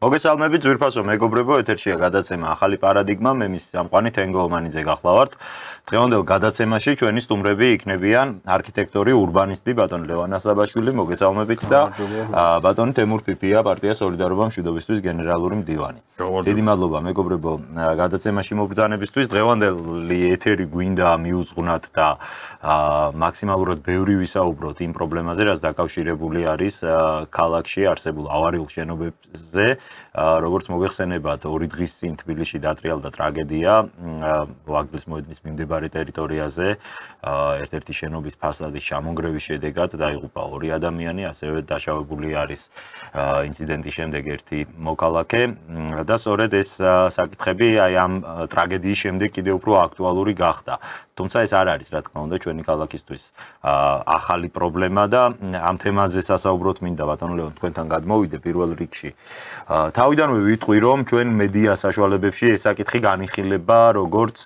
მოგესალმებით ძვირფასო მეგობრებო, ეთერშია გადაცემა ახალი პარადიგმა, მე მის სამყარო თენგო ომანიძე გახლავართ. დღევანდელ გადაცემაში ჩვენი სტუმრები იქნებიან არქიტექტორი, ურბანისტი ბატონი ლევან ასაბაშვილი, მოგესალმებით და ბატონი თემურ ფიფია, პარტია სოლიდარობა მშვიდობისთვის გენერალური მდივანი. დიდი მადლობა მეგობრებო გადაცემაში მობრძანებისთვის. დღევანდელი ეთერი გვინდა მიუძღვნათ და მაქსიმალურად ბევრი ვისაუბროთ იმ პრობლემაზე, რაც დაკავშირებული არის ქალაქში არსებულ ავარიულ შენობებზე. როგორც მოგეხსენებათ, 2 დღის წინ თბილისში დატრიალდა ტრაგედია ვაგზლის მოედნის მიმდებარე ტერიტორიაზე. ერთ-ერთი შენობის ფასადის ჩამონგრევის შედეგად დაიღუპა 2 ადამიანი, ასევე დაშავებული არის ინციდენტის შემდეგ ერთი მოქალაქე და სწორედ ეს საკითხები აი ამ ტრაგედიის შემდეგ კიდევ უფრო აქტუალური გახდა. თუმცა ეს არ არის, რა თქმა უნდა, ჩვენი ქალაქისთვის ახალი პრობლემა და ამ თემაზე სასაუბროთ მინდა ბატონო ლევან თქვენთან გადმოვიდე პირველ რიგში. თავიდანვე ვიტყვი, რომ ჩვენ მედია საშუალებებში ეს საკითხი განიხილება როგორც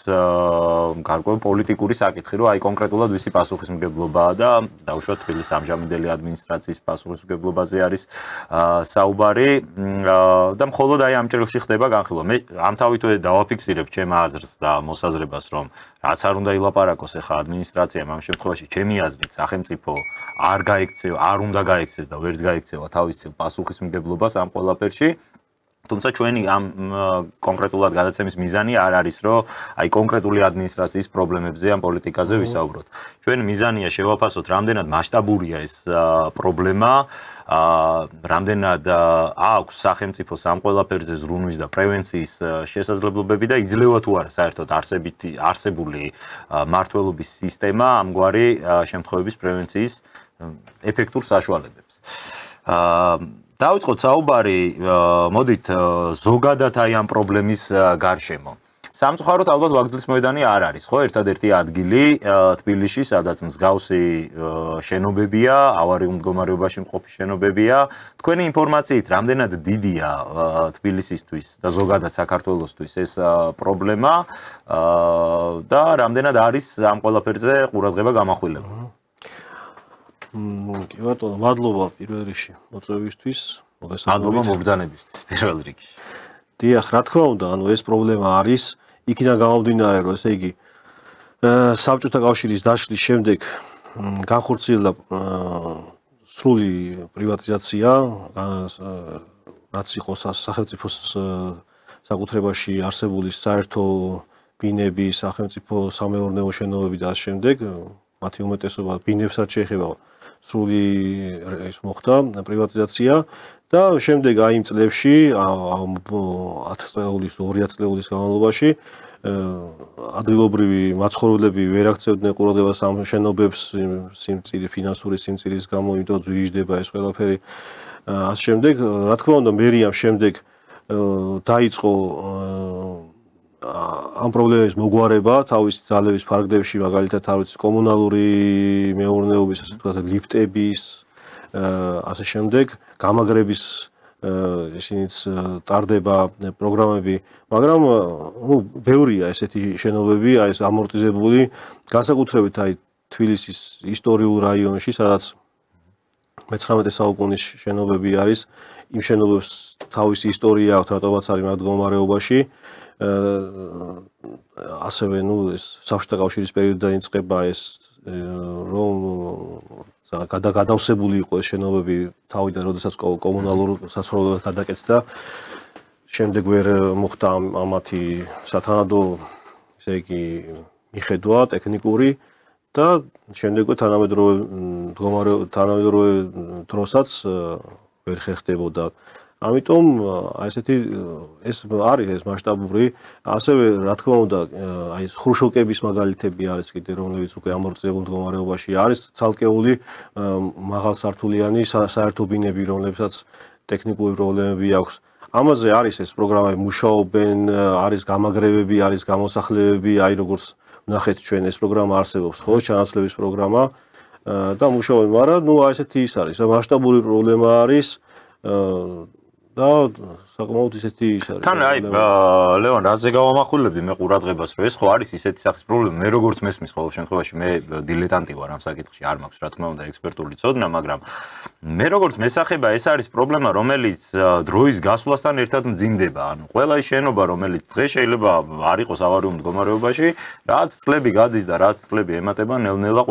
გარკვეული პოლიტიკური საკითხი, რომ აი კონკრეტულად ვისი პასუხისმგებლობაა და დაუშვათ თბილისის ამჟამინდელი ადმინისტრაციის პასუხისმგებლობაზე არის საუბარი და მხოლოდ აი ამ ჭრილში ხდება განხილვა. მე ამ თავითვე დავაფიქსირებ ჩემ აზრს და მოსაზრებას, რომ რაც არ უნდა ილაპარაკოს ახლა ადმინისტრაციამ ამ შემთხვევაში ჩემი აზრით სახელმწიფო არ უნდა გაექცეს და ვერც გაექცევა თავის წილ პასუხისმგებლობას ამ ყველაფერში. თუმცა ჩვენი ამ კონკრეტულად გადაცემის მიზანი არ არის, რომ აი კონკრეტული ადმინისტრაციის პრობლემებზე ან პოლიტიკაზე ვისაუბროთ. ჩვენი მიზანია შევაფასოთ, რამდენად მასშტაბურია ეს პრობლემა, რამდენად აქვს სახელმწიფოს ამ ყველაფერზე ზრუნვის და პრევენციის შესაძლებლობები და იძლევა თუ არა საერთოდ არსებული მართლობის სისტემა ამგვარი შემთხვევების პრევენციის ეფექტურ საშუალებებს. დავიწყოთ საუბარი, მოდით ზოგადად აი ამ პრობლემის გარშემო. სამწუხაროდ ალბათ ვაგზლის მოედანი არ არის, ხო, ერთადერთი ადგილი თბილისში, სადაც მსგავსი შენობებია, ავარიულ მდგომარეობაში მყოფი შენობებია. თქვენი ინფორმაციით, რამდენად დიდია თბილისისთვის და ზოგადად საქართველოსთვის ეს პრობლემა და რამდენად არის ამ ყველაფერზე ყურადღება გამახვილებული? კი ბატონო, მადლობა პირველ რიგში მოწვევისთვის, მადლობა მობრძანებისთვის პირველ რიგში. დიახ, რა თქმა უნდა, ეს პრობლემა არის, იქიდან გამომდინარე, რომ ესე იგი საბჭოთა კავშირის დაშლის შემდეგ განხორციელდა სრული პრივატიზაცია, რაც იყო სახელმწიფოს საკუთრებაში არსებული საერთო ბინები, სახელმწიფო სამეურნეო შენობები და ამ შემდეგ მათი უმეტესობა ბინებსაც შეეხება სრული ის მოხდა პრივატიზაცია და შემდეგ აი იმ წლებში 10 წლეულის 2 წლეულის განმავლობაში ადგილობრივი მაცხოვრებლები ვერ აქცევდნენ ყურადღებას ამ შენობებს სიმწირი ფინანსური სიმწირის გამო, იმიტომ ზვიჟდება ეს ყველაფერი. ამ შემდეგ, რა თქმა უნდა, მერიამ შემდეგ დაიწყო ამ პრობლემების მოგვარება თავისი ძალების ფარგლებში, მაგალითად თავისი კომუნალური მეურნეობის, ასე ვთქვათ, ლიფტების, ასე შემდეგ, გამაგრების ისინიც ტარდება პროგრამები, მაგრამ ბევრია ესეთი შენობები, აი ეს ამორტიზებული, განსაკუთრებით აი თბილისის ისტორიულ რაიონში, სადაც მე-19 საუკუნის შენობები არის, იმ შენობებს თავისი ისტორია აქვს, რატომაც არის მაგ მდგომარეობაში. ასევე ეს საბჭოთა კავშირის პერიოდიდან იწყება ეს რომ გადავსებული იყო ეს შენობები თავიდან, როდესაც კომუნალურ საცხოვრებლად გადაკეთდა. შემდეგ ვერ მოხდა ამათი სათანადო, ესე იგი, მიხედვა ტექნიკური და შემდეგვე თანამედროვე დროსაც ვერ ხერხდებოდა. ამიტომ ესეთი ეს არის ეს მასშტაბური, ასევე რა თქმა უნდა, აი ხრუშოვკების მაგალითები არის კიდე, რომლებიც უკვე ამორტიზებულ მდგომარეობაში არის, ცალკეული მაღალსართულიანი საერთო ბინები, რომლებსაც ტექნიკური პრობლემები აქვს. ამაზე არის ეს პროგრამები, მუშაობენ, არის გამაგრებები, არის გამოსახლებები, აი როგორც ვნახეთ ჩვენ ეს პროგრამა არსებობს, ხო, ჩანაცვლების პროგრამა და მუშაობენ, მაგრამ ესეთი ის არის, მასშტაბური პრობლემა არის და საკმაოდ ისეთი ის არის. თან აი ლეონ რაზე გავამახვილებდი მე ყურადღებას რომ ეს ხო არის ისეთი სახის პრობლემა მე როგორც მესმის ყოველ შემთხვევაში მე დილეტანტი ვარ ამ საკითხში არ მაქვს რა თქმა უნდა ექსპერტული ცოდნა მაგრამ მე როგორც მესახება ეს არის პრობლემა რომელიც დროის გასვლასთან ერთად მძიმდება ანუ ყველა ის შენობა რომელიც დღეს შეიძლება არ იყოს ავარიულ მდგომარეობაში რაც წლები გადის და რაც წლები ემატება ნელ-ნელა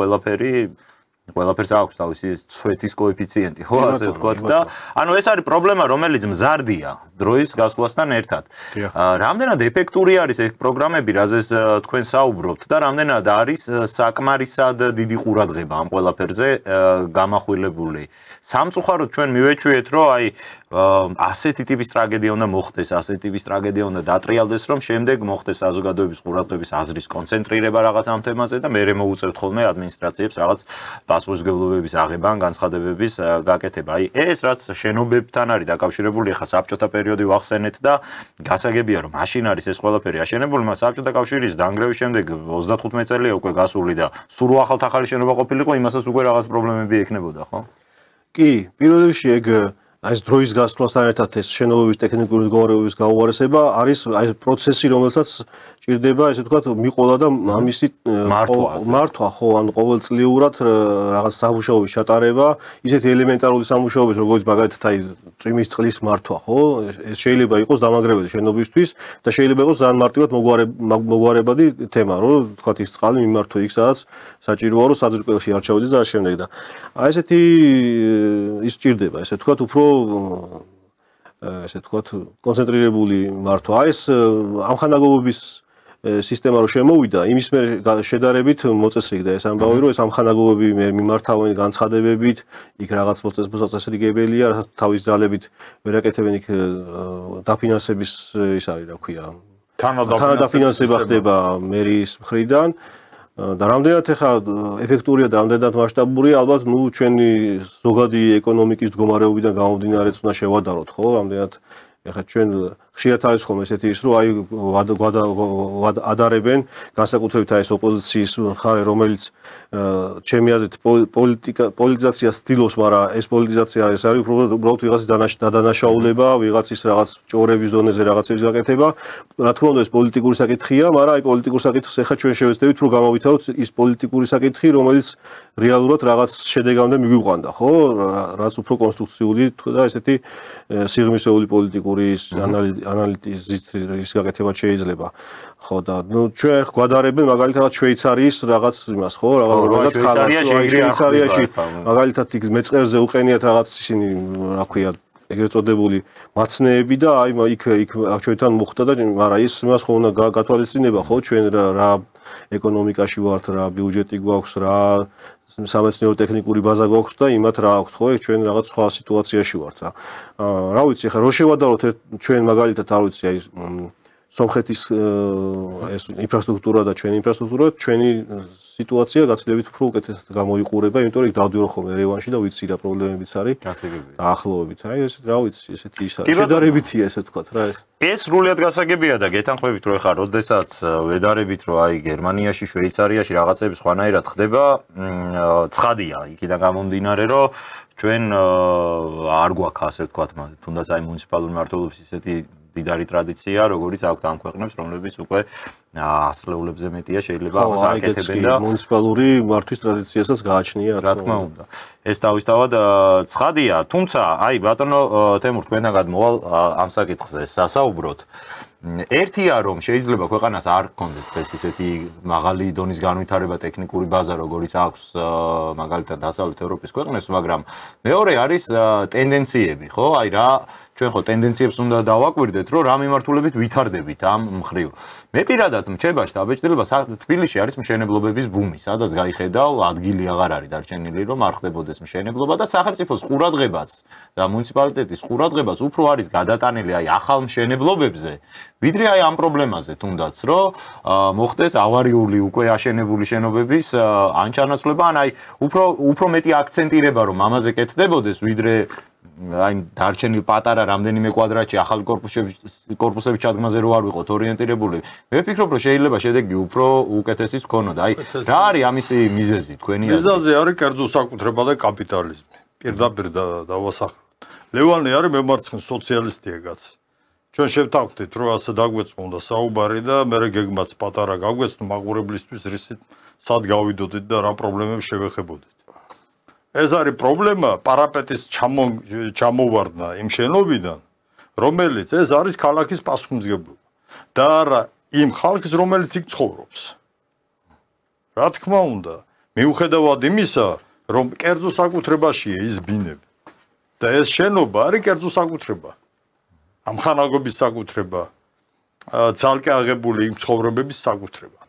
ყველაფერს აქვს თავისი ცვეთის კოეფიციენტი ხო ასე ვთქვათ და ანუ ეს არის პრობლემა რომელიც მზარდია დროის გასვლასთან ერთად რამდენად ეფექტური არის ეს პროგრამები რაზეც თქვენ საუბრობთ და რამდენად არის საკმარისად დიდი ყურადღება ამ ყველაფერზე გამახვილებული სამწუხაროდ ჩვენ მივეჩვიეთ რომ აი ასეთი ტიპის ტრაგედია უნდა მოხდეს ასეთი ტიპის ტრაგედია უნდა დატრიალდეს რომ შემდეგ მოხდეს საზოგადოების ყურადღების აზრის კონცენტრირება რაღაც ამ თემაზე და მერე მოუწევთ ხოლმე ადმინისტრაციებს რაღაც პასუხისმგებლობების აღება ან განცხადებების გაკეთება აი ეს რაც შენობებთან არის დაკავშირებული ახლა საბჭოთა პერიოდი ვახსენეთ და გასაგებია რომ მაშინ არის ეს ყველაფერი აშენებული მაგრამ საბჭოთა კავშირის დანგრევის შემდეგ 35 წელია უკვე გასული და სულ ახალ შენობა ყოფილიყო იმასაც უკვე რაღაც პრობლემები ექნებოდა ხო კი პირველ რიგში ეგ ეს დროის გასვლასთან ერთად ეს შენობების ტექნიკური მდგომარეობის გაუარესება არის აი პროცესი რომელსაც ჭირდება ესე ვთქვათ მიყოლა და ამისი მართვა ხო ან ყოველწლიურად რაღაც სამუშაოების ჩატარება ისეთი ელემენტარული სამუშაოების როგორც მაგალითად აი წვიმის წყლის მართვა ხო ეს შეიძლება იყოს დამანგრეველი შენობისთვის და შეიძლება იყოს ძალიან მარტივად მოგვარებადი თემა რომ ვთქვათ ის წყალი მიმართო იქ სადაც საჭიროა რომ საძირკველში არ ჩავიდეს და ამ შემდეგ და აი ესეთი ის ჭირდება ესე ვთქვათ უფრო ესე ვთქვათ კონცენტრირებული მართვა ეს ამხანაგობობის სისტემა რო შემოვიდა იმის მე შედარებით მოწესრიგდა ეს ამბავი რომ ეს ამხანაგობები მიმართავენ განცხადებებით იქ რაღაც მოწესრიგებელია რასაც თავის ძალებით ვერ აკეთებენ იქ დაფინანსების ის არის რა ქვია თანადაფინანსება ხდება მერის მხრიდან და რამდენად ახლა ეფექტურია და რამდენად მასშტაბურია ალბათ ნუ ჩვენი ზოგადი ეკონომიკის მდგომარეობიდან გამომდინარეც უნდა შევადაროთ ხო რამდენად ახლა ჩვენ ხშირად არის ხოლმე ესეთი ის რომ აი ადარებენ განსაკუთრებით აი ეს ოპოზიციის მხარე რომელიც ჩემი აზრით პოლიტიზაციას ცდილობს მაგრამ ეს პოლიტიზაცია არის უბრალოდ ვიღაცის დადანაშაულება ვიღაცის რაღაც ჭორების დონეზე რაღაცების გაკეთება რა თქმა უნდა ეს პოლიტიკური საკითხია მაგრამ აი პოლიტიკურ საკითხს ახლა ჩვენ შევეცდებით რომ გამავითაროთ ის პოლიტიკური საკითხი რომელიც რეალურად რაღაც შედეგამდე მიგვიყვანდა ხო რაც უფრო კონსტრუქციული და ესეთი სიღრმისეული პოლიტიკური ანალიზის გაკეთება შეიძლება ხო და ნუ ჩვენ გვადარებენ მაგალითად შვეიცარიის რაღაც იმას ხო რაღაც შვეიცარიაში მაგალითად იქ მეწყერზე უყენიათ რაღაც ისინი რა ქვია ეგრეთ წოდებული მაცნეები და აი იქ ჩვენთან მოხდა და მაგრამ ის იმას ხო უნდა გათვალისწინება ხო ჩვენ რა ეკონომიკაში ვართ რა ბიუჯეტი გვაქვს რა სამეცნიერო ტექნიკური ბაზა გვაქვს და იმათ რა აქვს ხო ჩვენ რაღაც სხვა სიტუაციაში ვართ რა ვიცი ახლა რო შევადაროთ ჩვენ მაგალითად არ ვიცი აი სომხეთის ეს ინფრასტრუქტურა და ჩვენი ინფრასტრუქტურა ჩვენი სიტუაცია გაცილებით უფრო უკეთესად გამოიყურება იმიტომ რომ იქ დავდივარ ხოლმე ერევანში და ვიცი რა პრობლემებიც არის ახლოვებით აი ეს რა ვიცი ესეთი ის არის შედარებითია ესე ვთქვათ რა ეს სრულიად გასაგებია და გეთანხმებით რომ ეხლა როდესაც ვედარებით რომ აი გერმანიაში შვეიცარიაში რაღაცები სხვანაირად ხდება ცხადია იქიდან გამომდინარე რომ ჩვენ არ გვაქვს ასე ვთქვათ თუნდაც აი მუნიციპალური მმართველობის ისეთი დიდარი ტრადიცია, როგორც აქვს ამ ქვეყნებს, რომლებიც უკვე 100 წლეულებზე მეტია შეიძლება ამას აკეთებენ და მუნიციპალური მართვის ტრადიციასაც გააჩნია რა თქმა უნდა. ეს თავისთავად ცხადია, თუმცა აი ბატონო თემურ თქვენთან გადმოვალ ამ საკითხზე სასაუბროთ. ერთია რომ შეიძლება ქვეყანას არ გქონდეს ეს ისეთი მაღალი დონის განვითარება ტექნიკური ბაზა როგორც აქვს მაგალითად დასავლეთ ევროპის ქვეყნებს, მაგრამ მეორე არის ტენდენციები, ხო? აი რა ჩვენ ხო ტენდენციებს უნდა დავაკვირდეთ, რომ რა მიმართულებით ვითარდებით ამ მხრივ. მე პირადად მჩება შტაბ-ბიჭდილება თბილისში არის მშენებლობების ბუმი, სადაც გაიხედავ ადგილი აღარ არის დარჩენილი, რომ არ ხდებოდეს მშენებლობა და სახელმწიფოს ყურადღებაც და მუნიციპალიტეტის ყურადღებაც უფრო არის გადატანილი აი ახალ მშენებლობებზე, ვიდრე აი ამ პრობლემაზე თუნდაც, რომ მოხდეს ავარიული უკვე აშენებული შენობების ან ჩანაცვლება, ან აი უფრო მეტი აქცენტირება რომ ამაზე კეთდებოდეს, ვიდრე აი დარჩენილ პატარა რამდენიმე კვადრატში ახალ კორპუსების ჩადგმაზე რო არ ვიყოთ ორიენტირებული. მე ვფიქრობ, რომ შეიძლება შედეგი უფრო უკეთესიც გქონოდა. აი რა არის ამისი მიზეზი თქვენი აზრით? მიზეზი არის კერძო საკუთრება და კაპიტალიზმი. პირდაპირ დავასახელოთ. ლევანი არის მემარცხენ სოციალისტია კაცი. ჩვენ შევთანხმდით, რომ ასე დაგვეწყონდა საუბარი და მე გეგმაც პატარა გაგვეცნო მაყურებლისთვის, რისით სად გავიდოდით და რა პრობლემებს შევეხებოდით. ეს არის პრობლემა პარაპეტის ჩამოვარდნა იმ შენობიდან, რომელიც ეს არის ქალაქის პასუხისმგებლობა და არა იმ ხალხის, რომელიც იქ ცხოვრობს. რა თქმა უნდა, მიუხედავად იმისა, რომ კერძო საკუთრებაშია ის ბინები და ეს შენობა არის კერძო საკუთრება. ამხანაგობის საკუთრება, ძალკე აღებული იმ ცხოვრებების საკუთრება.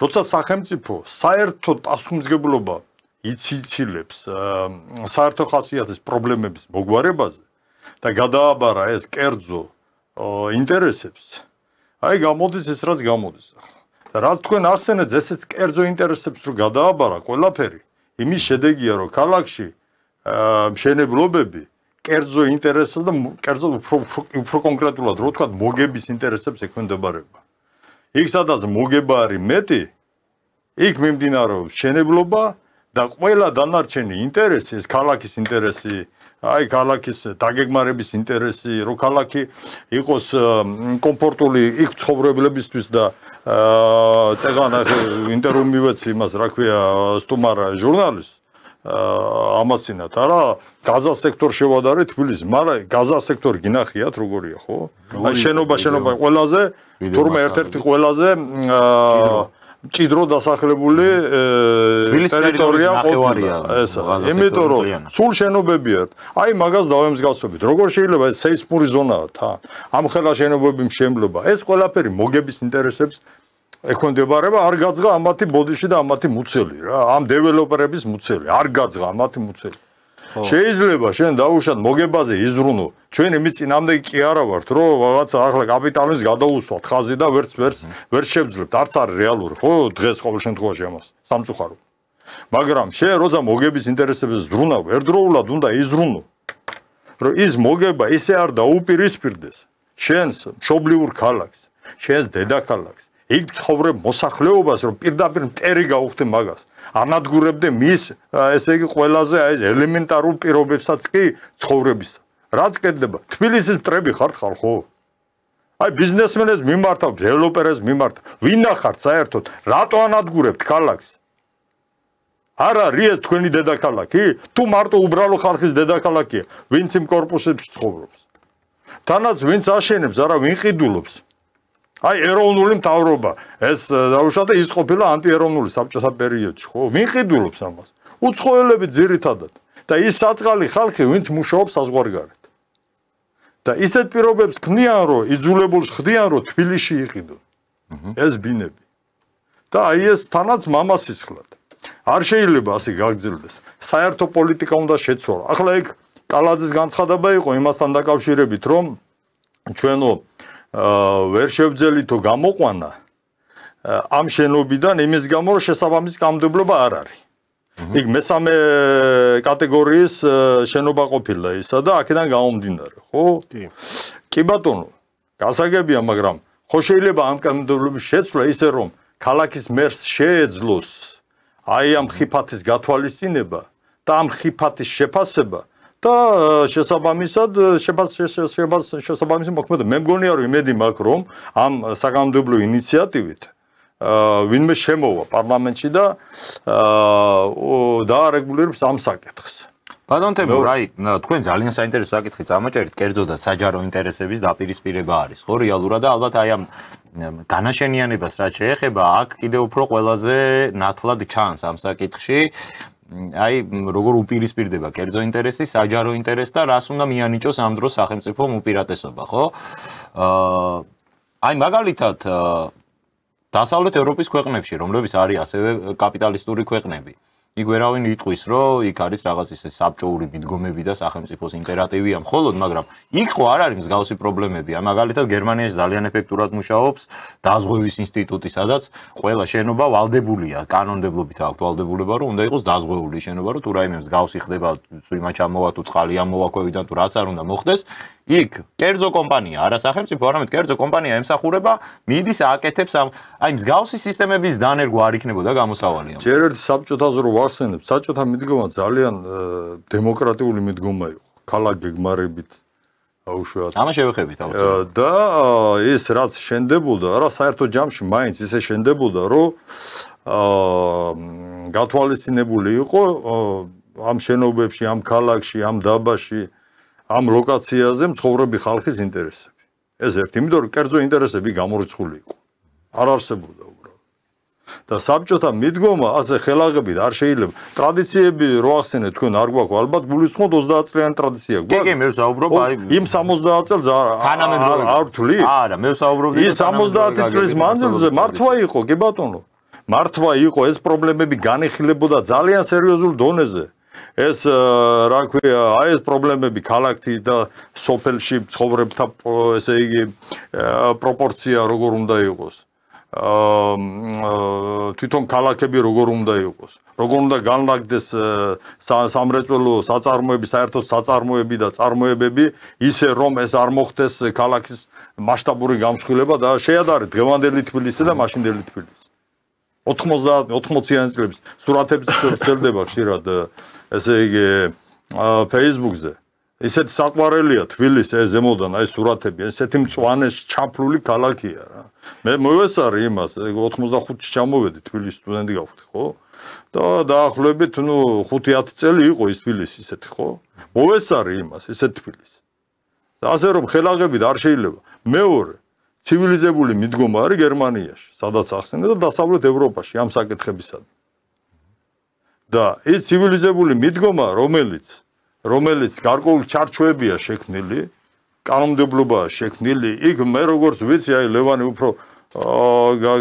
როცა სახელმწიფო საერთოდ პასუხისმგებლობა იცილებს საერთო ხასიათის პრობლემების მოგვარებაზე და გადააბარა ეს კერძო ინტერესებს, აი გამოდის ეს რაც გამოდის ახლა. და რაც თქვენ ახსენეთ, ესეც კერძო ინტერესებს რო გადააბარა ყველაფერი, იმის შედეგია რომ ქალაქში მშენებლობები კერძო ინტერესებს და კერძო უფრო კონკრეტულად რო ვთქვათ მოგების ინტერესებს ექვემდებარება. იქ სადაც მოგება არის მეტი, იქ მიმდინარეობს მშენებლობა და ყველა დანარჩენი ინტერესი, ეს ქალაქის ინტერესი, აი ქალაქის დაგეგმარების ინტერესი, რომ ქალაქი იყოს კომფორტული იქ ცხოვრებლებისთვის და წეგანა ინტერვიუ მივეცი იმას, რა ქვია, სტუმარა ჟურნალისტს ამასინათ, არა, გაზა სექტორ შევადარეთ თბილისში, მაგრამ გაზა სექტორი გინახიათ როგორია, ხო? აი შენობა ყველაზე, თურმე ერთ-ერთი ყველაზე მჭიდრო დასახლებული ტერიტორია ყოფილა ესა. იმიტომ რომ სულ შენობებია. აი მაგას დავემსგავსებით. როგორ შეიძლება ეს სეისმური ზონაა თან. ამ ხელა შენობები მშენებლობა. ეს ყველაფერი მოგების ინტერესებს ექვემდებარება, არ გაძღა ამათი ბოდიში და ამათი მუცელი რა. ამ დეველოპერების მუცელი, არ გაძღა ამათი მუცელი. შეიძლება შენ დაუშვათ მოგებაზე იზრუნო. ჩვენ იმის წინამდე კი არა ვართ, რომ რაღაცა ახლა კაპიტალიზმს გადაუსვათ ხაზი და ვერც შევძლებთ. არც არის რეალური, ხო, დღეს ყოველ შემთხვევაში ამას სამწუხარო. მაგრამ შენ როცა მოგების ინტერესებზე ზრუნავ, ერთდროულად უნდა იზრუნო. რომ ის მოგება ისე არ დაუპირისპირდეს შენს მშობლიურ ქალაქს, შენს დედაქალაქს. იქ ცხოვრებ მოსახლეობას, რომ პირდაპირ მტერი გაუხდე მაგას. ანადგურებდე მის, ესე იგი ყველაზე აი ეს ელემენტარულ პირობებსაც კი ცხოვრებისა. რაც კეთდება, თბილისის მტრები ხართ ხალხო. აი ბიზნესმენებს მიმართავ, დეველოპერებს მიმართავ. ვინ ახართ საერთოდ? რატო ანადგურებთ ქალაქს? არ არის ეს თქვენი დედაქალაქი? თუ მარტო უბრალო ხალხის დედაქალაქია, ვინც იმ კორპუსებში ცხოვრობს. თანაც ვინც აშენებს, არა ვინ ყიდულობს. აი ეროვნული მთავრობა ეს დაუშვათ და ის ყოფილა ანტიეროვნული საბჭოთა პერიოდში, ხო? ვინ ყიდულობს ამას? უცხოელები ძირითადად და ის საწყალი ხალხი, ვინც მუშაობს საზღვარგარეთ. და ისეთ პირობებს ქმნიან, რომ იძულებულს ხდიან, რომ თბილისში იყიდონ. ეს ბინები. და აი ეს თანაც მამასისხლად. არ შეიძლება ასე გაგრძელდეს. საერთო პოლიტიკა უნდა შეცვალა. ახლა იქ კალაძის განცხადება იყო იმასთან დაკავშირებით, რომ ჩვენო ვერ შევძელითო გამოყვანა ამ შენობიდან იმის გამო რომ შესაბამისი კანონმდებლობა არ არის. იქ მესამე კატეგორიის შენობა ყოფილა ისა და აქედან გამომდინარე, ხო? კი ბატონო, გასაგებია, მაგრამ ხო შეიძლება ამ კანონმდებლობის შეცვლა ისე რომ ქალაქის მერს შეეძლოს აი ამ ხიფათის გათვალისწინება და ამ ხიფათის შეფასება და შესაბამისად მოქმედება. მე მგონია რომ იმედი მაქვს რომ ამ საკანონმდებლო ინიციატივით ვინმე შემოვა პარლამენტში და დაარეგულირებს ამ საკითხს. ბატონ თემურ, აი თქვენ ძალიან საინტერესო საკითხი წამოჭერით, კერძო და საჯარო ინტერესების დაპირისპირება არის, ხო, რეალურად და ალბათ აი ამ განაშენიანებას რაც შეეხება, აქ კიდევ უფრო ყველაზე ნათლად ჩანს ამ საკითხში. აი როგორ უპირისპირდება კერძო ინტერესი, საჯარო ინტერესი და რას უნდა მიანიჭოს ამ დროს სახელმწიფომ უპირატესობა, ხო? აი მაგალითად დასავლეთ ევროპის ქვეყნებში, რომლებიც არის ასევე კაპიტალისტური ქვეყნები, იქ ვერავინ იტყვის, რომ იქ არის რაღაც ისე საბჭოური მიდგომები და სახელმწიფოს იმპერატივია მხოლოდ, მაგრამ იქ ხო არ არის მსგავსი პრობლემები. აი მაგალითად გერმანიაში ძალიან ეფექტურად მუშაობს დაზღვევის ინსტიტუტი, სადაც ყველა შენობა ვალდებულია, კანონმდებლობით აქვს ვალდებულება, რომ უნდა იყოს დაზღვეული შენობა, რომ თუ რაიმე მსგავსი ხდება, წვიმა ჩამოვა თუ წყალი ამოვაქვევიდან თუ რაც არ უნდა მოხდეს, იქ კერძო კომპანია, არა სახელმწიფო, არამედ კერძო კომპანია ემსახურება, მიდის აკეთებს აი მსგავსი სისტემების დანერგვა არ იქნებოდა გამოსავალი. ჯერ ერთ საბჭოთაზე რო ვახსენებ, საბჭოთა მიდგომა ძალიან დემოკრატიული მიდგომა იყო. ქალაქ გეგმარებით უშუალოდ. ამას შევეხებით აუცილებლად. და ის რაც შენდებოდა, რა საერთო ჯამში მაინც ისე შენდებოდა, რომ გათვალისწინებული იყო ამ შენობებში, ამ ქალაქში, ამ დაბაში, ამ ლოკაციაზე მცხოვრები ხალხის ინტერესები. ეს ერთი, იმიტომ რომ კერძო ინტერესები გამორიცხული იყო. არ არსებობდა უბრალოდ. და საბჭოთა მიდგომა ასე ხელაღებით არ შეიძლება. ტრადიციები რო ახსენეთ თქვენ არ გვაქვს, ალბათ გულისხმობ 30 წლიანი ტრადიცია გვაქვს. კი, მე ვსაუბრობ აი იმ 70 წელს არ ვთვლი? არა, მე ვსაუბრობ ის 70 წლის მანძილზე მართვა იყო, კი ბატონო. მართვა იყო, ეს პრობლემები განიხილებოდა ძალიან სერიოზულ დონეზე. ეს რა ქვია, აი ეს პრობლემები ქალაქში და სოფელში ცხოვრებთა ესე იგი პროპორცია როგორ უნდა იყოს. თვითონ ქალაქები როგორ უნდა იყოს, როგორ უნდა განლაგდეს სამრეწველო საწარმოები, საერთო საწარმოები და წარმოებები, ისე რომ ეს არ მოხდეს ქალაქის მასშტაბური გამსხვილება და შეადარეთ დღევანდელი თბილისი და მაშინდელი თბილისი. 80-იანი წლების სურათები ვრცელდება ხშირად ესე იგი Facebook-ზე. ისეთი საყვარელია თბილისი ეს ზემოდან აი სურათები, ესეთი მწვანე ჩაფლული ქალაქია რა. მე მოვესწარი იმას, 85-ში ჩამოვედი თბილისში სტუდენტი გავხდი, ხო? და დაახლოებით 5-10 წელი იყო ის თბილისი ისეთი, ხო? მოვესწარი იმას, ისეთი თბილისი. და ასე რომ ხელაღებით არ შეიძლება. მეორე ცივილიზებული მიდგომა არის გერმანიაში, სადაც ახსენე და დასავლეთ ევროპაში ამ საკითხებისადმი. და ის ცივილიზებული მიდგომა, რომელიც გარკვეული ჩარჩოებია შექმნილი, კანონმდებლობაა შექმნილი, იქ მე როგორც ვიცი, აი ლევანი უფრო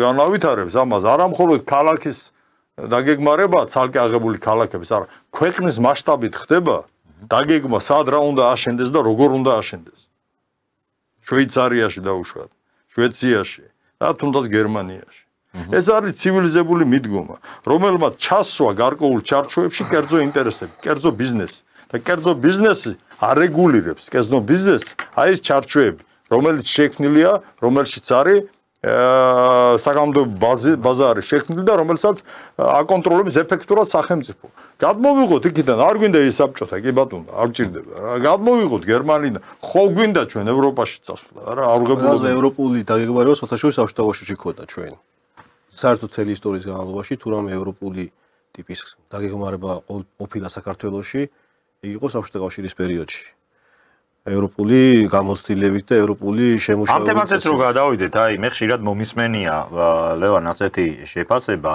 განავითარებს ამას, არა მხოლოდ ქალაქის დაგეგმარება, ცალკე აღებული ქალაქების, არა, ქვეყნის მასშტაბით ხდება დაგეგმა, სად რა უნდა აშენდეს და როგორ უნდა აშენდეს. შვეიცარიაში დაუშვათ, შვეიცარიაში და თუნდაც გერმანიაში. ეს არის ცივილიზებული მიდგომა, რომელმაც ჩასვა გარკვეულ ჩარჩოებში კერძო ინტერესები, კერძო ბიზნესი. და კერძო ბიზნესი არეგულირებს კერძო ბიზნესს აი ეს ჩარჩოები, რომელიც შექმნილია, რომელშიც არის საკანონმდებლო ბაზა არის შექმნილი და რომელსაც აკონტროლებს ეფექტურად სახელმწიფო. გადმოვიღოთ იქიდან, არ გვინდა ის საბჭოთა, კი ბატონო, არ გჭირდება რა. გადმოვიღოთ გერმანიდან, ხო გვინდა ჩვენ ევროპაში წასვლა, რა, აღგებულობთ. ევროპული დაგეგმარება საერთაშორისო საბჭოთაშორისო ქონდა ჩვენ. საერთოდ მთელი ისტორიის განმავლობაში თუ რამე ევროპული ტიპის დაგეგმარება ყოფილა საქართველოში, იგი იყო საბჭოთა კავშირის პერიოდში. ევროპული გამოცდილებით და ევროპული შემუშავებით. ამ თემაზეც რო გადავიდეთ, აი მე ხშირად მომისმენია ლევან ასეთი შეფასება.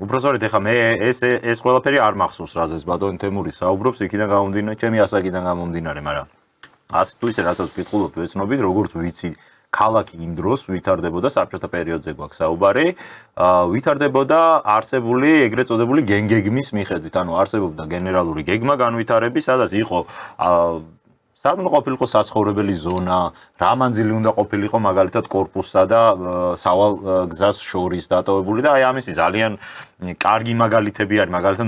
უბრალოდ ეხა მე ეს ყველაფერი არ მახსოვს, რაზეც ბატონი თემური საუბრობს, იქიდან გამომდინარე, ჩემი ასაკიდან გამომდინარე, მაგრამ ასე თუ ისე რასაც ვკითხულობთ, ვეცნობით, როგორც ვიცი, ქალაქი იმ დროს ვითარდებოდა საბჭოთა პერიოდზე გვაქვს საუბარი, ვითარდებოდა არსებული ეგრეთ წოდებული გენგეგმის მიხედვით, ანუ არსებობდა გენერალური გეგმა განვითარების, სადაც იყო სად უნდა ყოფილიყო საცხოვრებელი ზონა, რა მანძილი უნდა ყოფილიყო მაგალითად კორპუსსა და სავალ გზას შორის დატოვებული და აი ამისი ძალიან კარგი მაგალითები არის, მაგალითად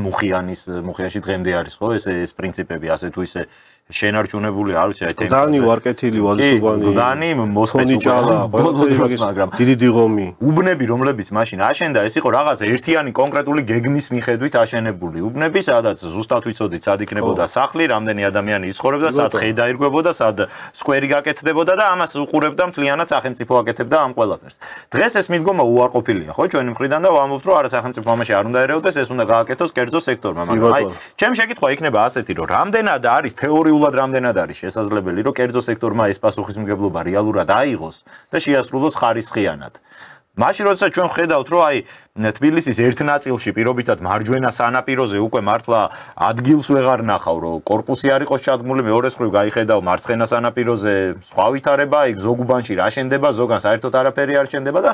მუხიანში დღემდე არის ხო ეს პრინციპები ასე თუ ისე შენარჩუნებული, არ ვიცი, აი თემი. დანი ვარკეთილი, ვალისუბანი. დანი მოსპეცუალა, მაგრამ დიდი დიღომი. უბნები, რომლებიც მაშინ აშენდა, ეს იყო რაღაც ერთიანი კონკრეტული გეგმის მიხედვით აშენებული. უბნები, სადაც ზუსტად ვიცოდით, სად იქნებოდა სახლი, რამდენი ადამიანი იცხოვრებდა, სად ხე დაირგვებოდა, სად სკვერი გაკეთდებოდა და ამას უყურებდა მთლიანად სახელმწიფო აკეთებდა ამ ყველაფერს. დღეს ეს მიდგომა უარყოფილია, ხო, ჩვენი მხრიდან და ვამბობთ, რომ არა სახელმწიფო ამაში არ უნდა ერეოდეს, ეს უნდა გააკეთოს კერძო სექტორმა, მაგრამ აი, ჩემი შეკითხვა იქნება ასეთი, რომ რამდენად არის თეორიულად რამდენად არის შესაძლებელი, რომ კერძო სექტორმა ეს პასუხისმგებლობა რეალურად აიღოს და შეასრულოს ხარისხიანად. მაშინ როდესაც ჩვენ ვხედავთ, რომ აი თბილისის ერთ ნაწილში პირობითად მარჯვენა სანაპიროზე უკვე მართლა ადგილს ვეღარ ნახავ, რომ კორპუსი არ იყოს ჩადგმული, მეორე მხრივ გაიხედავ მარცხენა სანაპიროზე სხვა ვითარება, იქ ზოგ უბანში რა შენდება, ზოგან საერთოდ არაფერი არ შენდება და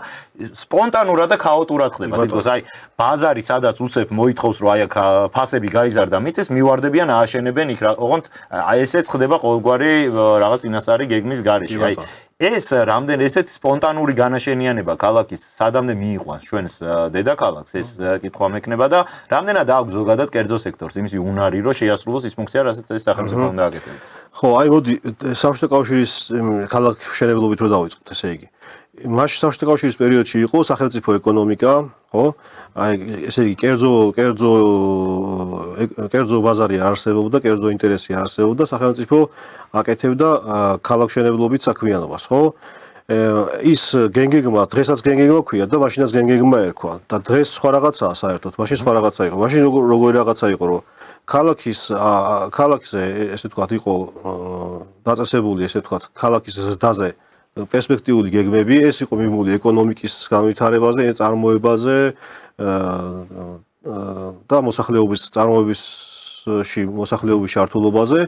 სპონტანურად და ქაოტურად ხდება. თითქოს აი ბაზარი სადაც უცებ მოითხოვს, რომ აი აქ ფასები გაიზარდა მიწის, მივარდებიან ააშენებენ იქ, ოღონდ აი ესეც ხდება ყოველგვარი რაღაც წინასწარი გეგმის გარეშე. აი ეს რამდენ ესეთ სპონტანური განაშენიანება ქალაქის სადამდე მიიყვანს ჩვენს დედაქალაქს, ეს კითხვა მექნება და რამდენად აქვს ზოგადად კერძო სექტორს იმისი უნარი, რომ შეასრულოს ის ფუნქცია, რასაც ეს სახელმწიფო უნდა აკეთებდეს. ხო, აი მოდი საბჭოთა კავშირის ქალაქ მშენებლობით რო დავიწყოთ, ესე იგი. მაშინ საბჭოთა კავშირის პერიოდში იყო სახელმწიფო ეკონომიკა, ხო? აი ესე იგი კერძო ბაზარი არ არსებობდა, კერძო ინტერესი არ არსებობდა, სახელმწიფო აკეთებდა ქალაქმშენებლობით საქმიანობას, ხო? ის გენგეგმა, დღესაც გენგეგმა ქვია და მაშინაც გენგეგმა ერქვა და დღეს სხვა რაღაცაა საერთოდ, მაშინ სხვა რაღაცა იყო. მაშინ როგორი რაღაცა იყო, რომ ქალაქზე ესე ვთქვათ იყო დაწესებული ესე ვთქვათ ქალაქის ზრდაზე პერსპექტიული გეგმები, ეს იყო მიმული ეკონომიკის განვითარებაზე, წარმოებაზე და მოსახლეობის მოსახლეობის ჩართულობაზე.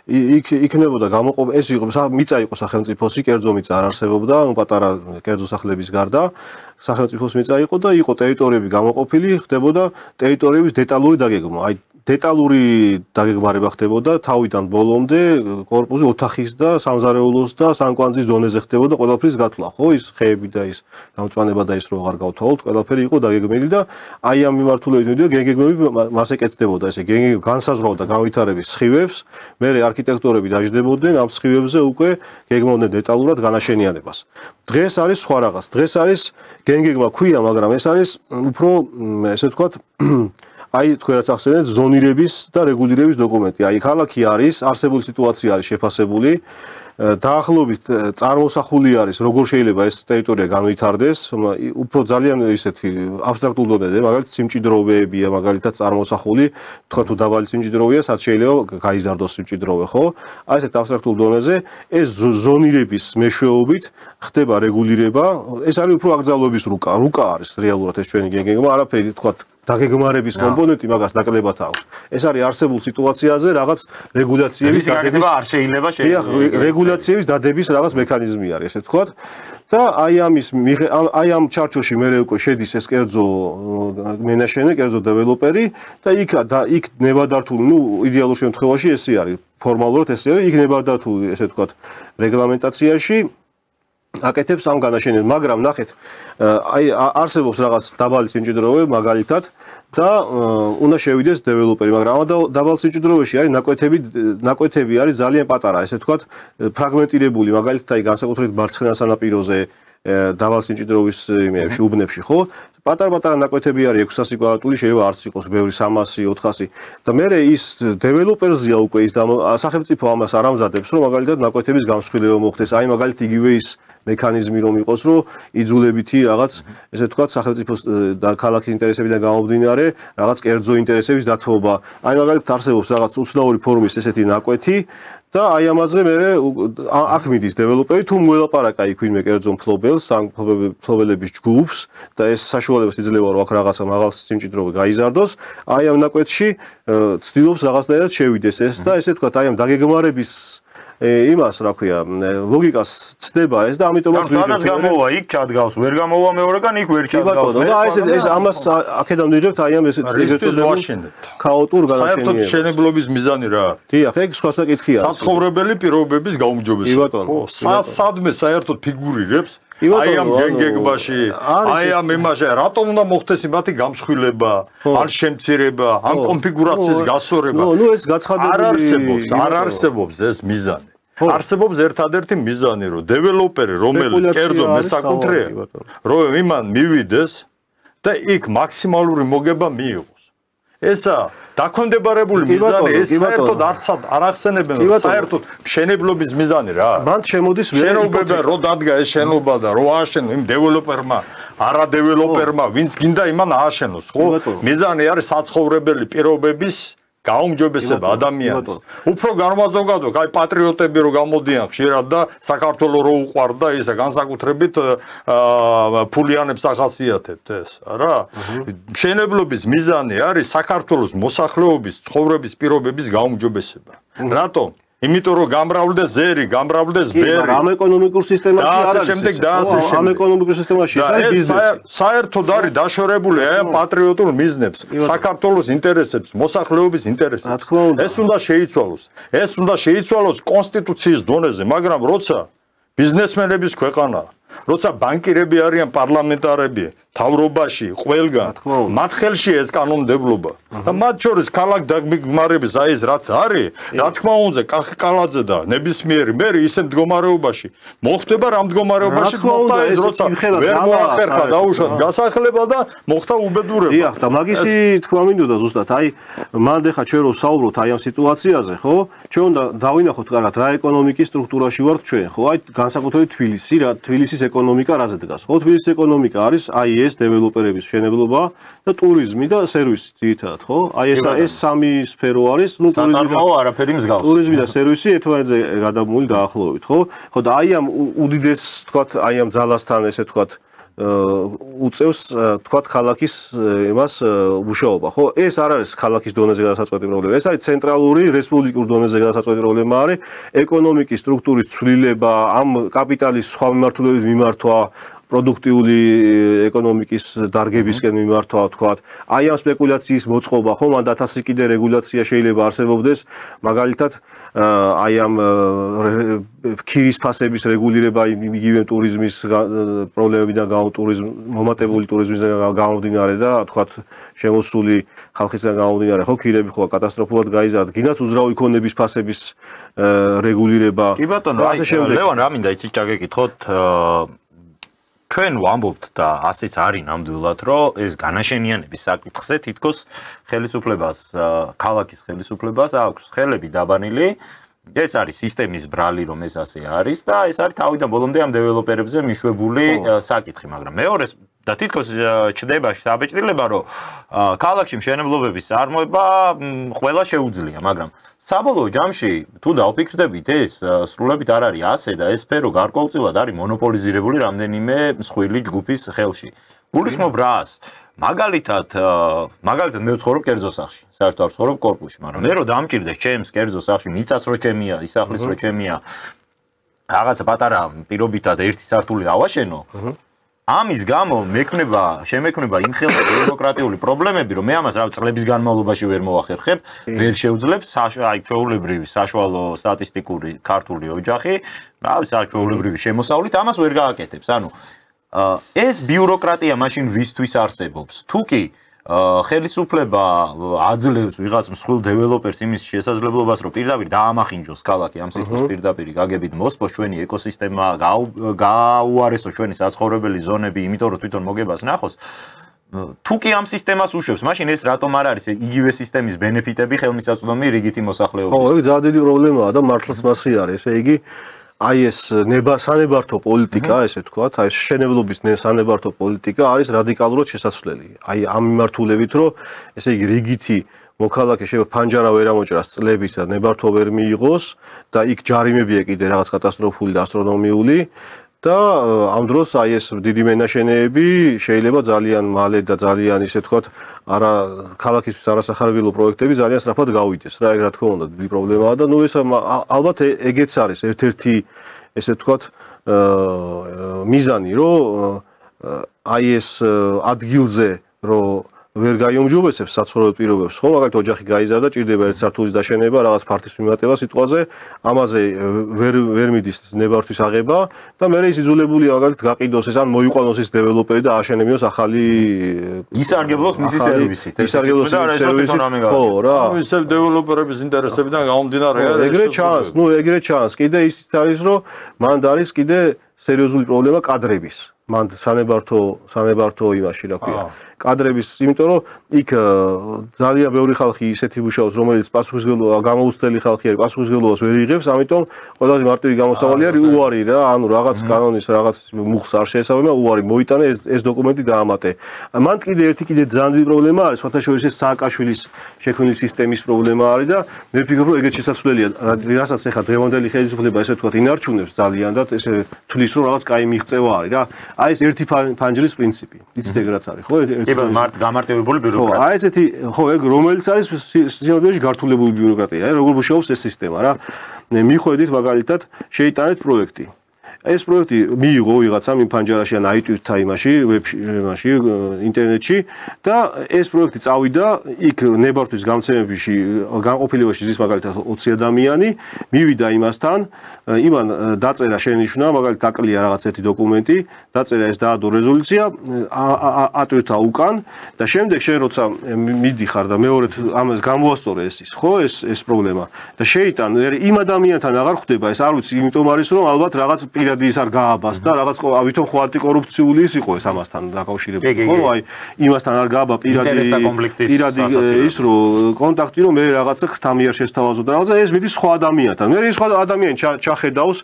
იქ იქნებოდა გამოყოფა, ეს იყო მიწა იყო სახელმწიფოსი, კერძო მიწა არ არსებობდა, პატარა კერძო სახლების გარდა სახელმწიფოს მიწა იყო და იყო ტერიტორიები გამოყოფილი, ხდებოდა ტერიტორიების დეტალური დაგეგმა. აი დეტალური დაგეგმარება ხდებოდა თავიდან ბოლომდე კორპუსი ოთახის და სამზარეულოს და სამკვანძის დონეზე ხდებოდა ყველაფრის გათვლა, ხო? ის ხეები და ის გამწვანება და ის რო აღარ გავთვალოთ, ყველაფერი იყო დაგეგმილი და აი ამ მიმართულებით მიდიოდა გენგეგმები მას ეკეთდებოდა, ესე გენგეგმები განსაზღვრავდა განვითარების სხივებს, მერე არქიტექტორები დაждდებოდნენ ამ სხივებზე უკვე გეგმავდნენ დეტალურად განაშენიანებას. დღეს არის სხვა რაღაც. დღეს არის გენგეგმა ქვია, მაგრამ ეს არის უფრო ესე ვთქვათ აი თქვენ რაც ახსენეთ ზონირების და რეგულირების დოკუმენტი. აი ქალაქი არის, არსებული სიტუაცია არის შეფასებული, დაახლოებით წარმოსახული არის, როგორ შეიძლება ეს ტერიტორია განვითარდეს, უფრო ძალიან ისეთი აბსტრაქტულ დონეზე, მაგალითად სიმჭიდროვეებია, მაგალითად წარმოსახული, თქვა თუ დაბალი სიმჭიდროვეა, რაც შეიძლება გაიზარდოს სიმჭიდროვე, ხო? აი ესეთ აბსტრაქტულ დონეზე ეს ზონირების მეშვეობით ხდება რეგულირება, ეს არის უფრო აკრძალვების რუკა არის რეალურად ეს ჩვენი გენგეგმა, არაფერი თქვა დაგეგმარების კომპონენტი მაგას ნაკლებად აქვს. ეს არის არსებულ სიტუაციაზე რაღაც რეგულაციების დადების არ შეიძლება რეგულაციების დადების რაღაც მექანიზმი არის, ესე ვთქვათ. და აი ამ ჩარჩოში მე უკვე შედის ეს კერძო მენაშენე, კერძო დეველოპერი და იქ ნებადართული, იდეალურ შემთხვევაში ესე არის, ფორმალურად ესე არის, იქ ნებადართული, ესე ვთქვათ, რეგლამენტაციაში აკეთებს ამ განაშენებას, მაგრამ ნახეთ, აი არსებობს რაღაც დაბალი სიმჭიდროვე მაგალითად და უნდა შევიდეს დეველოპერი, მაგრამ ამ დაბალ სიმჭიდროვეში არის ნაკვეთები არის ძალიან პატარა, ესე ვთქვათ, ფრაგმენტირებული, მაგალითად აი განსაკუთრებით მარცხენა სანაპიროზე დაბალ სიმჭიდროვის იმებში, უბნებში, ხო? პატარ-პატარა ნაკვეთები არის 600 კვადრატული, შეიძლება არც იყოს ბევრი 300, 400 და მე ის დეველოპერზია უკვე ის სახელმწიფო ამას არ ამზადებს, რომ მაგალითად ნაკვეთების გამსხვილება მოხდეს. აი მაგალითად იგივე ის მექანიზმი რომ იყოს, რომ იძულებითი რაღაც, ესე ვთქვათ, სახელმწიფოს და ქალაქის ინტერესებიდან გამომდინარე, რაღაც კერძო ინტერესების დათმობა. აი მაგალითად არსებობს რაღაც უცნაური ფორმის ესეთი ნაკვეთი და აი ამაზე მე აქ მიდის დეველოპერი თუ მოელაპარაკა იქ ვინმე კერძო მფლობელს, ან მფლობელების ჯგუფს და ეს საშუალებას იძლევა რომ აქ რაღაცა მაღალ სიმჭიდროვე გაიზარდოს, აი ამ ნაკვეთში ცდილობს რაღაცნაირად შევიდეს ეს და ესე ვთქვათ, აი ამ დაგეგმარების იმას რა ქვია, ლოგიკას ცდება ეს და ამიტომაც სადაც გამოვა იქ ჩადგავს, ვერ გამოვა მეორეგან იქ ვერ ჩადგავს. და ეს ამას აქედან ვიღებთ აი ამ ესეთ ქაოტურ განაშენიანებას. საერთოდ შენებლობის მიზანი რა არის? დიახ, ეგ სხვა საკითხია. საცხოვრებელი პირობების გაუმჯობესება. სადმე საერთოდ ფიგურირებს აი ამ გენგეგმაში, აი ამ იმაში, რატომ უნდა მოხდეს მათი გამსხვილება, ან შემცირება, ან კონფიგურაციის გასწორება? ნუ ეს გაცხადებული არ არსებობს ეს მიზანი. არსებობს ერთადერთი მიზანი, რომ დეველოპერი, რომელიც კერძო მესაკუთრეა, რომ იმან მივიდეს და იქ მაქსიმალური მოგება მიიღოს. ესა დაქვემდებარებული მიზანი, ეს საერთოდ არ ახსენებენ, რომ საერთოდ მშენებლობის მიზანი რა არის. მან შემოდის შენობები რო დადგა ეს შენობა და რო ააშენო იმ დეველოპერმა, არა დეველოპერმა, ვინც გინდა იმან ააშენოს, ხო? მიზანი არის საცხოვრებელი პირობების გაუმჯობესება ადამიანის. უფრო განმაზოგადოთ, აი პატრიოტები რო გამოდიან ხშირად და საქართველოს რო უყვარდა ისა განსაკუთრებით ფულიანებს ახასიათებთ ეს, რა? მშენებლობის მიზანი არის საქართველოს მოსახლეობის ცხოვრების პირობების გაუმჯობესება. რატომ? იმიტომ რომ გამრავლდეს ზერი, გამრავლდეს ბერი. ამ ეკონომიკურ სისტემაში არ არის. შემდეგ და ასე შემდეგ. ამ ეკონომიკურ სისტემაში არის ბიზნესი. საერთოდ არის დაშორებული აი ამ პატრიოტულ მიზნებს, საქართველოს ინტერესებს, მოსახლეობის ინტერესებს. ეს უნდა შეიცვალოს. ეს უნდა შეიცვალოს კონსტიტუციის დონეზე, მაგრამ როცა ბიზნესმენების ქვეყანა, როცა ბანკირები არიან პარლამენტარები, თავრობაში, ყველგან, მათ ხელში ეს კანონმდებლობა. და მათ შორის ქალაქ დაგმარების აი ეს რაც არის, რა თქმა უნდა, კახკალაძე და ნებისმიერი მერი ისე მდგომარეობაში მოხდება რა მდგომარეობაში მოხდა ეს როცა ვერ მოახერხა დაუშვათ გასახლება და მოხდა უბედურება. დიახ, და მაგისი თქვა მინდოდა ზუსტად, აი მანდ ახლა ჩვენ რო საუბრობთ აი ამ სიტუაციაზე, ხო? ჩვენ უნდა დავინახოთ კარგად რა ეკონომიკის სტრუქტურაში ვართ ჩვენ, ხო? აი განსაკუთრებით თბილისი, რა თბილისის ეკონომიკა რაზე დგას? ხო, თბილისის ეკონომიკა არის აი ეს დეველოპერების მშენებლობა და ტურიზმი და სერვისი ძირითადად, ხო? აი ეს სამი სფერო არის, ნუ საწარმოო არაფერი მსგავს. ტურიზმი და სერვისი ერთმანეთზე გადამული დაახლოებით, ხო? ხო, და აი ამ უდიდეს, თქვათ, აი ამ ძალასთან ესე თქვათ უწევს თქვათ ქალაქის იმას მუშაობა, ხო? ეს არ არის ქალაქის დონეზე გადასაწყვეტი პრობლემა. ეს არის ცენტრალური რესპუბლიკურ დონეზე გადასაწყვეტი პრობლემა არის ეკონომიკის სტრუქტურის ცვლილება, ამ კაპიტალის სხვა მიმართულებით მიმართვა, პროდუქტიული ეკონომიკის დარგებისკენ მიმართვა, თქვათ, აი ამ სპეკულაციის მოწყობა, ხო, მანდ 1000 კიდე რეგულაცია შეიძლება არსებობდეს, მაგალითად, აი ამ ქირის ფასების რეგულირება იგივე ტურიზმის პრობლემებიდან მომატებული ტურიზმისგან გამომდინარე და, თქვათ, შემოსული ხალხისგან გამომდინარე, ხო, ქირები ხო კატასტროფულად გაიზარდა, გინდათ უძრავი ქონების ფასების რეგულირება. კი ბატონო, აი ლევან, რა მინდა იცით ჩაგეკითხოთ ჩვენ ვამბობთ და ასეც არის ნამდვილად, რომ ეს განაშენიანების საკითხზე თითქოს ხელისუფლებას, ქალაქის ხელისუფლებას აქვს ხელები დაბანილი. ეს არის სისტემის ბრალი, რომ ეს ასე არის და ეს არის თავიდან ბოლომდე ამ დეველოპერებზე მიშვებული საკითხი, მაგრამ მეორეს და თითქოს ჩდება საბეჭდილება, რომ ქალაქში მშენებლობების წარმოება ყველა შეუძლია, მაგრამ საბოლოო ჯამში თუ დავფიქრდებით ეს სრულებით არ არის ასე და ეს სფერო გარკვეულწილად არის მონოპოლიზირებული რამდენიმე მსხვილი ჯგუფის ხელში. გულისხმობ რას? მაგალითად მე ვცხოვრობ კერძო სახლში, საერთოდ არ ვცხოვრობ კორპუსში, მაგრამ მე რო დამჭირდეს ჩემს კერძო სახლში მიწაც რო ჩემია, ისახლის რო ჩემია, რაღაცა პატარა პირობითად ერთი სართული ავაშენო, ამის გამო შემექმნება იმ ხელში ბიუროკრატიული პრობლემები, რომ მე ამას რა წლების განმავლობაში ვერ მოახერხებ, ვერ შევძლებს აი ჩვეულებრივი საშუალო სტატისტიკური ქართული ოჯახი, რა ვიცი, ჩვეულებრივი შემოსავლით ამას ვერ გააკეთებს. ანუ ეს ბიუროკრატია მაშინ ვისთვის არსებობს? თუ კი ხელისუფლება აძლევს ვიღაც მსხვილ დეველოპერს იმის შესაძლებლობას, რომ პირდაპირ დაამახინჯოს ქალაქი ამ სიტყვის პირდაპირ გაგებით მოსპოს ჩვენი ეკოსისტემა, გაუარესოს ჩვენი საცხოვრებელი ზონები, იმიტომ რომ თვითონ მოგებას ნახოს. თუ კი ამ სისტემას უშვებს, მაშინ ეს რატომ არ არის იგივე სისტემის ბენეფიტები ხელმისაწვდომი რიგითი მოსახლეობის? ხო, ეს ძალიან დიდი პრობლემაა და მართლაც მასი არის, ესე იგი აი ეს სანებართო პოლიტიკა, ესე თქვათ, აი ეს შენებლობის სანებართო პოლიტიკა არის რადიკალურად შესაძლებელი. აი ამ მიმართულებით, რომ ესე იგი რიგითი მოქალაქე შეიძლება ფანჯარა ვერ ამოჭრას წლებით და ნებართვა ვერ მიიღოს და იქ ჯარიმებია კიდე რაღაც კატასტროფული და ასტრონომიული და ამ დროს აი ეს დიდი მენაშენეები შეიძლება ძალიან მალე და ძალიან ისე თქვათ არა ქალაქისთვის არასახარბიელო პროექტები ძალიან სწრაფად გავიდეს რა ეგ რა თქმა უნდა დიდი პრობლემაა და ნუ ეს ალბათ ეგეც არის ერთ-ერთი ესე თქვათ მიზანი რომ აი ეს ადგილზე რომ ვერ გაიუმჯობესებს საცხოვრებელ პირობებს, ხო, მაგალითად ოჯახი გაიზარდა, ჭირდება ერთ სართულის დაშენება, რაღაც ფართის მიმატება სიტყვაზე, ამაზე ვერ მიდის ნებართვის აღება და მე ის იძულებულია მაგალითად გაყიდოს ეს ან მოიყვანოს ეს დეველოპერი და ააშენებინოს ახალი ისარგებლოს მისი სერვისით. ისარგებლოს სერვისით, ხო, რა. ისე დეველოპერების ინტერესებიდან გამომდინარე ეგრე ჩანს. კიდე ისიც არის, რომ მანდ არის კიდე სერიოზული პრობლემა კადრების. მანდ სანებართო იმაში, რა ქვია. კადრების, იმიტომ რომ იქ ძალიან ბევრი ხალხი ისეთი მუშაობს, რომელიც პასუხისმგებლობა გამოუცდელი ხალხი არის, პასუხისმგებლობას ვერ იღებს, ამიტომ ყველაზე მარტივი გამოსავალი არის უარი რა, ანუ რაღაც კანონის რაღაც მუხს არ შეესაბამება, უარი მოიტანე ეს დოკუმენტი დაამატე. მან კიდე ძალიან დიდი პრობლემა არის, სხვათა შორის ეს სააკაშვილის შექმნილი სისტემის პრობლემა არის და მე ვფიქრობ, რომ ეგეც შესაძლებელია, რასაც ეხლა დღევანდელი ხელისუფლება ესე ვთქვათ, ინარჩუნებს ძალიან და ესე თulis რომ რაღაც კაი მიღწევა არის რა. აი ეს ერთი ფანჯრის პრინციპი. იცით ეგ რაც არის, ხო? გამარტივებული ბიუროკრატია. ხო, აი ესეთი, ხო, ეგ რომელიც არის სინამდვილეში გართულებული ბიუროკრატია. აი როგორ მუშაობს ეს სისტემა რა. მიხვედით მაგალითად შეიტანეთ პროექტი. ეს პროექტი მიიღო ვიღაცამ იმ ფანჯარაში ან iTunes-თა იმაში, ვებში, ინტერნეტში და ეს პროექტი წავიდა იქ ნებართვის გამცემებში, განყოფილებაში ზის მაგალითად 20 ადამიანი, მივიდა იმასთან, იმან დაწერა შენიშვნა, მაგალითად დაკლია რაღაც ერთი დოკუმენტი, დაწერა ეს დაადო რეზოლუცია, ატვირთა უკან და შემდეგ შენ როცა მიდიხარ და მეორედ ამას გამოასწორე ეს ხო ეს პრობლემა და შეიტან იმ ადამიანთან აღარ ხვდება ეს არ ვიცი იმიტომ არის რომ ალბათ რაღაც პირადი ის არ გააბას და რაღაც ვითომ ხო ანტიკორუფციული ის იყო ეს ამასთან დაკავშირებული ხო აი იმასთან არ გააბა პირადი ის რომ კონტაქტი რომ მე რაღაცა ხთამიერ შესთავაზო და რაღაცა ეს მიდის სხვა ადამიანთან მე ის სხვა ადამიანი ჩახედავს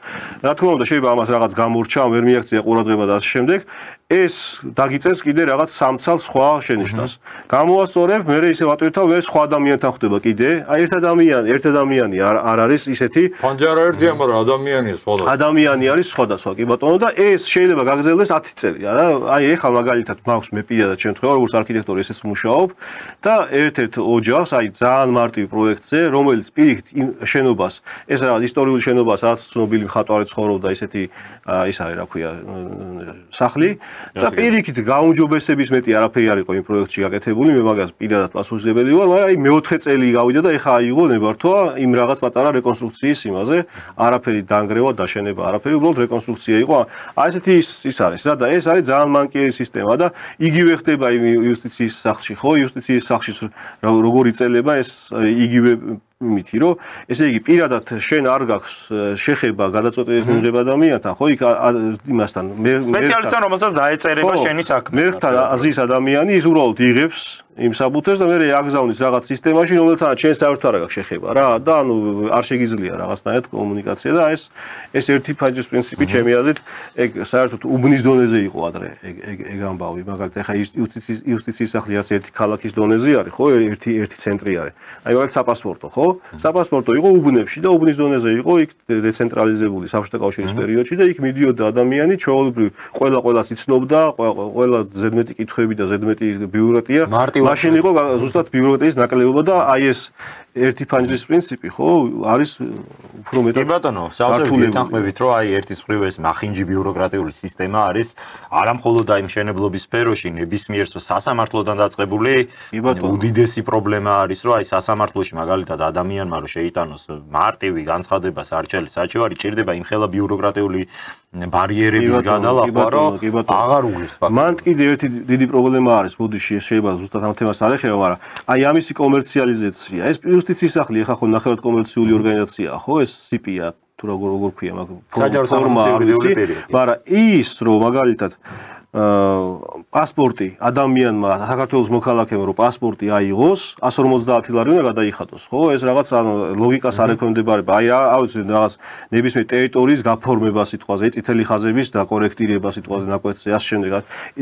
რა თქმა უნდა შეიძლება ამას რაღაც გამორჩა ვერ მიაქცია ყურადღება და ამ შემდეგ ეს დაგიწეს კიდე რაღაც სამცალ სხვა შენიშვნას. გამოასწორებ, მე ისე ვატვირთავ, ეს სხვა ადამიანთან ხდება კიდე. აი ერთ ადამიანი არ არის ისეთი. ფანჯარა ერთია, მაგრამ ადამიანია სხვადასხვა. ადამიანი არის სხვადასხვა, კი ბატონო და ეს შეიძლება გაგრძელდეს 10 წელი, არა? აი ეხლა მაგალითად მაქვს მე პირადად შემთხვევა, როგორც არქიტექტორი ესეც მუშაობ და ერთ-ერთ ოჯახს, აი ძალიან მარტივ პროექტზე, რომელიც პირიქით შენობას, ეს რაღაც ისტორიული შენობა, სადაც ცნობილი მხატვარი ცხოვრობდა, ისეთი ის არის, რა ქვია, სახლი და პირიქით გაუმჯობესების მეტი არაფერი არ იყო იმ პროექტში გაკეთებული, მე მაგას პირადად პასუხისმგებელი ვარ, მაგრამ აი მეოთხე წელი გავიდა და ეხა აიღო ნებართვა იმ რაღაც პატარა რეკონსტრუქციის იმაზე, არაფერი დაანგრევა, დაშენება, არაფერი, უბრალოდ რეკონსტრუქცია იყო. აი ესეთი ის არის რა და ეს არის ძალიან მანკიერი სისტემა და იგივე ხდება იმ იუსტიციის სახლში, ხო? იუსტიციის სახლში როგორ იწელება ეს იგივე მითი რომ ესე იგი პირადად შენ არ გაქვს შეხება გადაწყვეტილის მიღება ადამიანთან ხო იქ იმასთან სპეციალისტთან რომელსაც დაეწერება შენი საქმე მერქთან აზის ადამიანი ის უბრალოდ იღებს იმ საბუთებს და მე აგზავნის რაღაც სისტემაში რომელთანაც შენ საერთოდ არ გაქვს შეხება რა და ანუ არ შეგიძლია რაღაცნაირად კომუნიკაცია და ეს ერთი ფანჯრის პრინციპი ჩემი აზრით ეგ საერთოდ უბნის დონეზე იყო ადრე ეგ ამბავი მაგალითად ეხა იუსტიციის სახლი რაც ერთი ქალაქის დონეზე არის ხო ერთი ცენტრი არის აი მაგალითად საპასპორტო ხო საპასპორტო იყო უბნებში და უბნის ზონაზე იყო იქ დეცენტრალიზებული საბჭოთა კავშირის პერიოდში და იქ მიდიოდა ადამიანი ჩვეულებრივ ყველას იცნობდა ყველა ზედმეტი კითხვები და ზედმეტი ბიუროკრატია მაშინ იყო ზუსტად ბიუროკრატიის ნაკლებობა და აი ეს ერთი ფანჯრის პრინციპი ხო არის უფრო მეტად კი ბატონო სავსებით თანხმებით რომ აი ერთის მხრივ ეს მახინჯი ბიუროკრატიული სისტემა არის არამხოლოდ აი მშენებლობის სფეროში ნებისმიერ სასამართლოდან დაწყებული უდიდესი პრობლემა არის რომ აი სასამართლოში მაგალითად ადამიანმა რომ შეიტანოს მარტივი განცხადება სარჩელი საჩივარი ჭირდება იმხელა ბიუროკრატიული ბარიერების გადალახვა რომ აღარ უღირს ფაქტობრივად მან კიდე ერთი დიდი პრობლემა არის ბუდიში შეიძლება ზუსტად ამ თემას არ ეხება მაგრამ აი ამისი კომერციალიზაცია ეს იუსტიციის სახლი ახლა ხო ნახევრად კომერციული ორგანიზაციაა ხო ეს CP-ა თუ როგორ ქვია მაგ ფორმა მაგრამ ის რომ მაგალითად პასპორტი ადამიანმა საქართველოს მოქალაქემ რომ პასპორტი აიღოს 150 ლარი უნდა გადაიხადოს ხო ეს რაღაც ანუ ლოგიკას არ ექვემდებარება აი ავიცი რაღაც ნებისმიერ ტერიტორიის გაფორმება სიტყვაზე წითელი ხაზების დაკორექტირება სიტყვაზე ნაკვეთზე ამ შემდეგ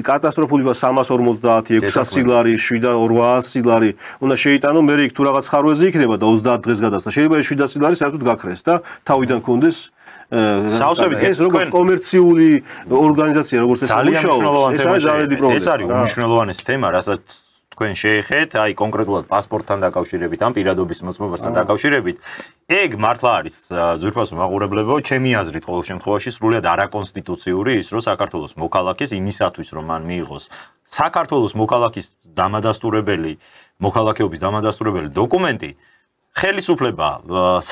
კატასტროფული 350 600 ლარი 700 ლარი უნდა შეიტანო მე იქ თუ რაღაც ხარვეზე იქნება და 30 დღეს გადასცა შეიძლება ეს 700 ლარი საერთოდ გაქრეს და თავიდან კონდეს სავსებით ეს როგორც კომერციული ორგანიზაცია როგორც ეს მუშაობს ეს არის ძალიან დიდი პრობლემა ეს არის უმნიშვნელოვანესი თემა რასაც თქვენ შეეხეთ აი კონკრეტულად პასპორტთან დაკავშირებით ან პირადობის მოწმობასთან დაკავშირებით ეგ მართლა არის ძვირფასო მაყურებლებო ჩემი აზრით ყოველ შემთხვევაში სრულიად არაკონსტიტუციური ის რომ საქართველოს მოქალაქეს იმისათვის რომ მან მიიღოს საქართველოს მოქალაქის დამადასტურებელი მოქალაქეობის დამადასტურებელი დოკუმენტი ხელისუფლება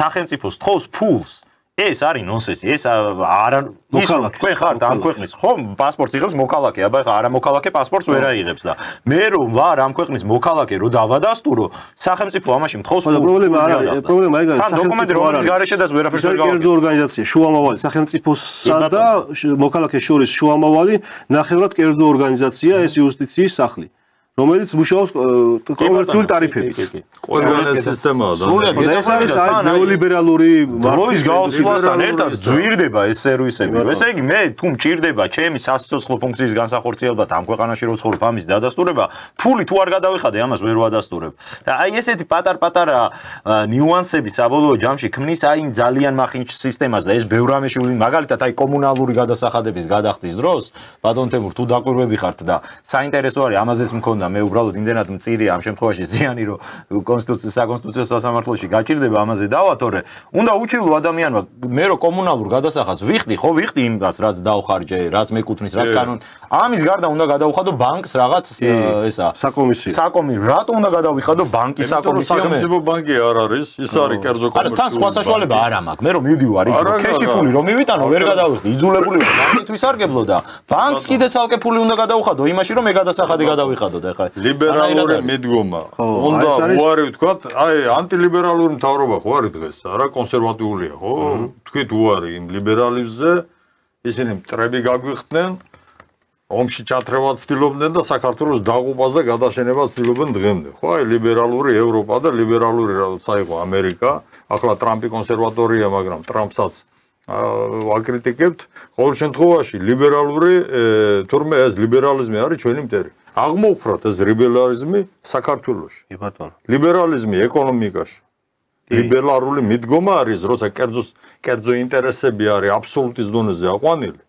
სახელმწიფოს თხოვს ფულს ეს არის ნონსენსი ეს არა მოქალაქე თქვენ ხართ ამ ქვეყნის ხო პასპორტს იღებს მოქალაქე აბა ეხა არა მოქალაქე პასპორტს ვერ აიღებს და მე რომ ვარ ამ ქვეყნის მოქალაქე რომ დავადასტურო სახელმწიფო ამაში მთხოვს პრობლემა არ არის პრობლემა ეგ არის დოკუმენტი რომელიც გარშედაც ვერაფერს ვერ გავაკეთე კერძო ორგანიზაცია შუამავალი სახელმწიფოსა და მოქალაქეს შორის შუამავალი ნახევრად კერძო ორგანიზაცია ეს იუსტიციის სახლი რომელიც მუშაობს კომერციული ტარიფებით. ყველგან სისტემაა და ეს არის ნეოლიბერალური დროის გაოცვლასთან ერთად ძვირდება ეს სერვისები. ესე იგი მე თუ მჭირდება ჩემი სასიცოცხლო ფუნქციის განსახორციელებლად ამ ქვეყანაში რო ვცხოვრობ ამის დადასტურება, ფული თუ არ გადავიხადე ამას ვერ ვადასტურებ. და აი ესეთი პატარ-პატარა ნიუანსები საბოლოო ჯამში ქმნის აი ძალიან მახინჯ სისტემას და ეს ბევრ ამეშული მაგალითად აი კომუნალური გადასახადების გადახდის დროს ბატონ თემურ თუ დაკვირვები ხართ და საინტერესო არის ამაზეც მქონდა უნდა მე უბრალოდ იმდენად მწირია ამ შემთხვევაში ზიანი რომ საკონსტიტუციო სასამართლოში გაჭირდება ამაზე დავა თორე უნდა უჩივლო ადამიანმა მე რო კომუნალურ გადასახადს ვიხდი იმას რაც დავხარჯე რაც მეკუთვნის რაც კანონი ამის გარდა უნდა გადავხადო ბანკს რაღაც ესა საკომისიო რატო უნდა გადავიხადო ბანკის საკომისიო მე საკომისიო ბანკი არ არის ის არის კერძო კომერციული თან სხვა საშუალება არ მაქვს მე რომ მივდივარ იქ ქეში ფული რომ მივიტანო ვერ გადავიხდი იძულებული ვარ ბანკით ვისარგებლო და ბანკს კიდე ცალკე ფული უნდა გადავხადო იმაში რომ მე გადასახადი გადავიხადო და ეხლა ლიბერალური მიდგომა უნდა უარი ვთქვათ აი ანტილიბერალური მთავრობა ხო არის დღეს არა კონსერვატიულია ხო თქვით უარი იმ ლიბერალიზმზე ისინი მტრები გაგვიხდნენ ომში ჩათრევას ცდილობდნენ და საქართველოს დაღუპვას და გადაშენებას ცდილობენ დღემდე ხო აი ლიბერალური ევროპა და ლიბერალური როცა იყო ამერიკა ახლა ტრამპი კონსერვატორია მაგრამ ტრამპსაც ვაკრიტიკებთ ყოველ შემთხვევაში ლიბერალური თურმე ეს ლიბერალიზმი არის ჩვენი მტერი აღმოვფრათ ეს ლიბერალიზმი საქართველოში კი ბატონო ლიბერალიზმი ეკონომიკაში ლიბერალური მიდგომა არის როცა კერძო ინტერესები არის აბსოლუტის დონეზე აყვანილი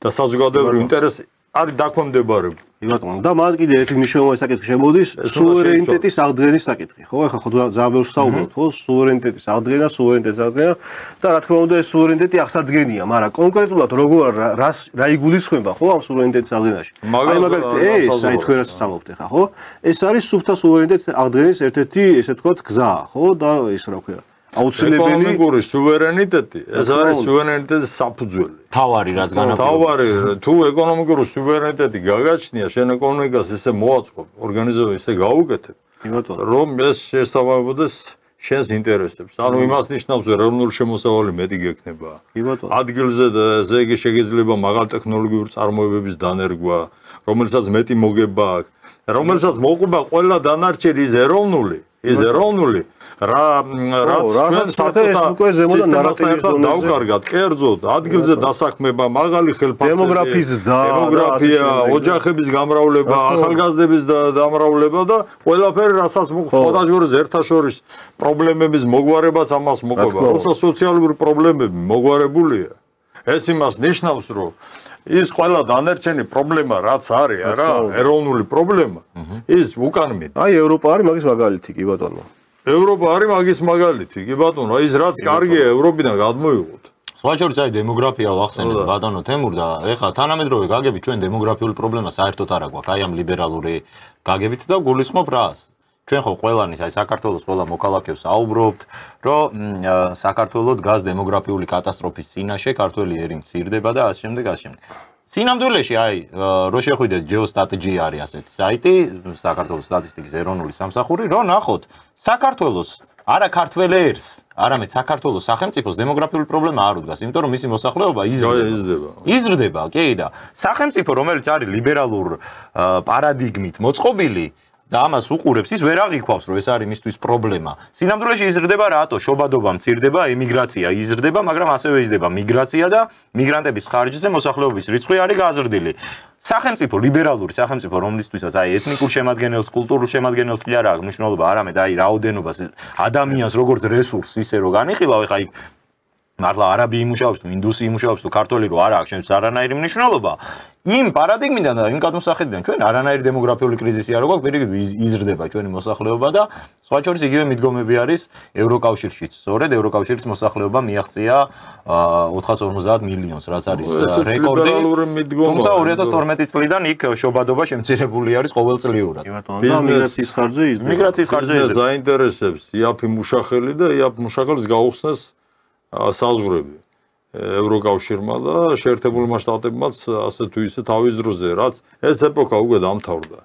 და საზოგადოებრივი ინტერესი არის დაქვემდებარებული კი ბატონო და მან კიდე ერთი მნიშვნელოვანი საკითხი შემოდის სუვერენიტეტის აღდგენის საკითხი ხო ეხლა ხო ძალიან ბევრს საუბრობთ ხო სუვერენიტეტის აღდგენა და რა თქმა უნდა ეს სუვერენიტეტი აღსადგენია მაგრამ კონკრეტულად როგორ რა იგულისხმება ხო ამ სუვერენიტეტის აღდგენაში აი მაგალითად ეს აი თქვენ რაც სამობთ ეხლა ხო ეს არის სუფთა სუვერენიტეტის აღდგენის ერთ-ერთი ესე ვთქვათ გზა ხო და ის რა ქვია აუცილებელი ეკონომიკური სუვერენიტეტი ეს არის სუვერენიტეტის საფუძველი თავარი რაც განაპირობებს თავარი თუ ეკონომიკური სუვერენიტეტი გაგაჩნია შენ ეკონომიკას ისე მოაწყობ ორგანიზება ისე გაუკეთებ რომ ეს შესაბამებოდეს შენს ინტერესებს ანუ იმას ნიშნავს რომ ეროვნული შემოსავალი მეტი გექნება ადგილზე ესე იგი შეგიძლება მაღალ ტექნოლოგიური წარმოებების დანერგვა რომელსაც მეტი მოგება აქვს რომელსაც მოყვება ყველა დანარჩენი ის ეროვნული რაც ჩვენ საბჭოთა სისტემასთან დავკარგათ კერძოდ ადგილზე დასაქმება მაღალი ხელფასები დემოგრაფია ოჯახების გამრავლება ახალგაზრდების დამრავლება და ყველაფერი რასაც სხვადასხვა ერთაშორის პრობლემების მოგვარებას ამას მოყვება როცა სოციალური პრობლემები მოგვარებულია ეს იმას ნიშნავს რომ ის ყველა დანარჩენი პრობლემა რაც არის არა ეროვნული პრობლემა ის უკან მიდის აი ევროპა არის მაგის მაგალითი კი ბატონო ევროპა არის მაგის მაგალითი კი ბატონო ის რაც კარგია ევროპიდან გადმოიღოთ სხვა შორის აი დემოგრაფია ვახსენეთ ბატონო თემურ და ეხლა თანამედროვე გაგებით ჩვენ დემოგრაფიული პრობლემა საერთოდ არ აქვს აი ამ ლიბერალური გაგებით და გულისხმობ რას ჩვენ ხო ყველანი აი საქართველოს ყველა მოქალაქეს აუბრობთ რომ საქართველოს დგას დემოგრაფიული კატასტროფის წინაშე ქართველი ერი მცირდება და ასე შემდეგ სინამდვილეში აი რო შეხვიდეთ GeoStat.gi არის ასეთი საიტი საქართველოს სტატისტიკის ეროვნული სამსახური რომ ნახოთ საქართველოს არა ქართველერს არამედ საქართველოს სახელმწიფოს დემოგრაფიული პრობლემა არ უდგას იმიტომ რომ მისი მოსახლეობა იზრდება კი და სახელმწიფო რომელიც არის ლიბერალურ პარადიგმით მოწყობილი და ამას უყურებს ის ვერ აღიქვავს რომ ეს არის მისთვის პრობლემა. სინამდვილეში იზრდება რატო? შობადობა მცირდება, ემიგრაცია იზრდება, მაგრამ ასევე იზრდება მიგრაცია და მიგრანტების ხარჯზე მოსახლეობის რიცხვი არის გაზრდილი. სახელმწიფო ლიბერალური სახელმწიფო რომლისთვისაც აი ეთნიკურ შემადგენელს, კულტურულ შემადგენელს კი არ აქვს მნიშვნელობა, არამედ აი რაოდენობას ადამიანს როგორც რესურსს ისე რომ განიხილავ, ეხა იქ მართლა არაბი იმუშავებს თუ ინდუსი იმუშავებს თუ ქართველი რო არ აქვს შემს არანაირი მნიშვნელობა. იმ პარადიგმიდან და იმ გადმოსახედიდან ჩვენ არანაირი დემოგრაფიული კრიზისი არ გვაქვს, პირიქით იზრდება ჩვენი მოსახლეობა და სხვა შორის იგივე მიდგომები არის ევროკავშირშიც. სწორედ ევროკავშირის მოსახლეობა მიაღწია 450 მილიონს, რაც არის რეკორდი. თუმცა 2012 წლიდან იქ შობადობა შემცირებული არის ყოველწლიურად. მიგრაციის ხარჯზე იზრდება. მიგრაციის ხარჯზე заინტერესებს იაფი მუშახელი და იაფ მუშახელის გაუხსნეს საზღვრები ევროკავშირმა და შეერთებულმა შტატებმაც ასე თუ ისე თავის დროზე რაც ეს ეპოქა უკვე დამთავრდა.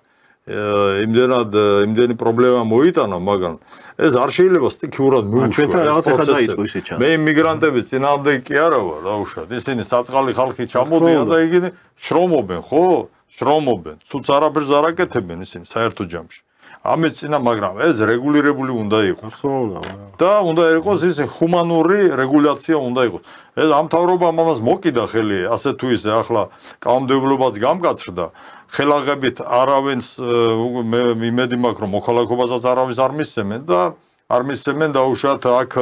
იმდენი პრობლემა მოიტანა, მაგრამ ეს არ შეიძლება სტიქიურად მიუშვას. მე იმიგრანტების წინააღმდეგ კი არა ვარ, დაუშვათ. ისინი საწყალი ხალხი ჩამოდიან და იგივე შრომობენ, ხო? შრომობენ. ცუც არაფერს არ აკეთებენ ისინი საერთო ჯამში. ამის წინა, მაგრამ ეს რეგულირებული უნდა იყოს. და უნდა იყოს ის ჰუმანური რეგულაცია უნდა იყოს. ეს ამ მთავრობამ ამას მოკიდა ხელი, ასე თუ ისე ახლა კანონმდებლობაც გამკაცრდა. ხელაღებით არავენს მე იმედი მაქვს რომ მოქალაქობასაც არავის არ მისცემენ და არ მისცემენ დაუშვათ აქ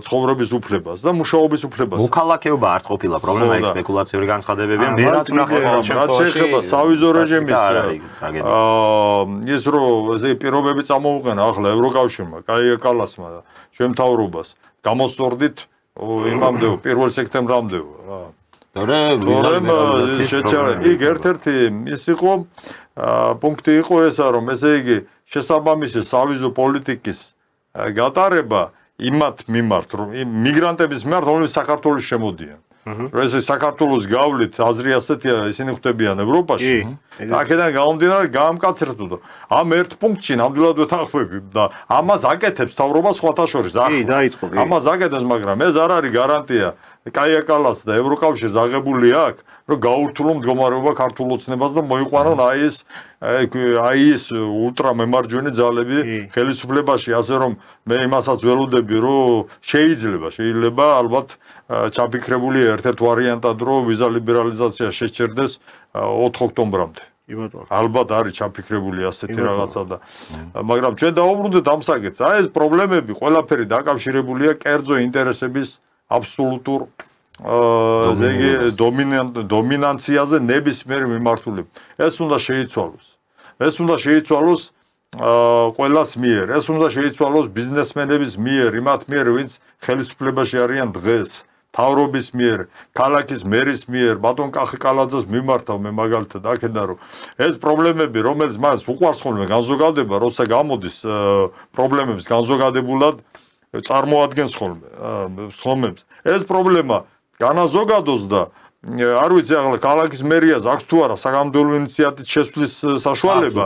ცხოვრების უფლებას და მუშაობის უფლებას. მოქალაქეობა არ ყოფილა პრობლემა, ეგ სპეკულაციური განცხადებებია. მე რაც ვნახე რაც შეეხება სავიზო რეჟიმის ის რომ ესე პირობები წამოუყენა ახლა ევროკავშირმა, კაია კალასმა და ჩვენ მთავრობას გამოსწორდით იმამდე 1 სექტემბრამდე რა. იქ ერთ-ერთი ის იყო პუნქტი იყო ესა რომ ესე იგი შესაბამისი სავიზო პოლიტიკის გატარება იმათ მიმართ რომ მიგრანტების მიმართ რომლებიც საქართველოს შემოდიან. რომ ესე საქართველოს გავლით აზრი ასეთია ისინი ხვდებიან ევროპაში. აქედან გამომდინარე გაამკაცრდო. ამ ერთ პუნქტში ნამდვილად ვეთანხმები და ამას აკეთებს თავრობა სხვათა შორის. დაიწყო. ამას აკეთებს, მაგრამ ეს არ არის გარანტია. კაია კალას და ევროკავშირს აღებული აქვს, რომ გაურთულონ მდგომარეობა ქართულ ოცნებას და მოიყვანონ აი ეს ულტრამემარჯვენე ძალები ხელისუფლებაში, ასე რომ მე იმასაც ველოდები, რომ შეიძლება ალბათ ჩაფიქრებული ერთ-ერთ ვარიანტად, რომ ვიზა ლიბერალიზაცია შეჩერდეს 4 ოქტომბრამდე. ალბათ არის ჩაფიქრებული ასეთი რაღაცა და მაგრამ ჩვენ დავუბრუნდეთ ამ საკითხს. აი ეს პრობლემები ყველაფერი დაკავშირებულია კერძო ინტერესების აბსოლუტურ დომინანციაზე ნებისმიერ მიმართულებით. ეს უნდა შეიცვალოს. ეს უნდა შეიცვალოს ყველას მიერ. ეს უნდა შეიცვალოს ბიზნესმენების მიერ, იმათ მიერ, ვინც ხელისუფლებაში არიან დღეს. თავრობის მიერ, ქალაქის მერის მიერ, ბატონ კახი კალაძეს მიმართავ მე მაგალითად აქედან რომ ეს პრობლემები, რომელიც მას უყვარს ხოლმე განზოგადება, როცა გამოდის პრობლემების განზოგადებულად წარმოადგენს ხოლმე სლომებს. ეს პრობლემა განაზოგადოს და არ ვიცი ახლა ქალაქის მერიას აქვს თუ არა საგამომდევნო ინიციატივის შესვლის საშუალება.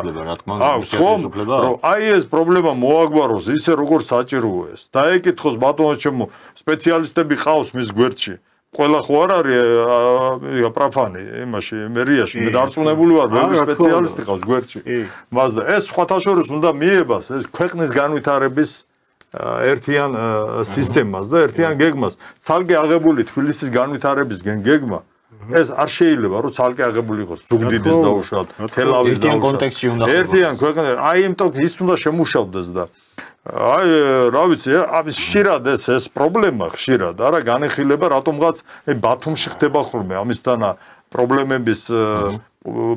აქვს ხომ? რომ აი ეს პრობლემა მოაგვაროს ისე როგორც საჭიროა ეს. დაეკითხოს ბატონო ჩემო სპეციალისტები ყავს მის გვერდში. ყველა ხო არ არის პრაფანი იმაში მერიაში. მე დარწმუნებული ვარ, ბევრი სპეციალისტი ყავს გვერდში. მას და ეს სხვათა შორის უნდა მიებას ეს ქვეყნის განვითარების ერთიან სისტემას და ერთიან გეგმას. ცალკე აღებული თბილისის განვითარების გეგმა ეს არ შეიძლება რომ ცალკე აღებული იყოს ზუგდიდის დაუშვათ, თელავის ერთიან კონტექსტში უნდა ყოფილიყო. ერთიან ქვეყნად აი იმიტომ ის უნდა შემუშავდეს და აი რა ვიცი, ხშირად ეს პრობლემა ხშირად არა განეხილება რატომღაც ბათუმში ხდება ხოლმე ამისთანა პრობლემების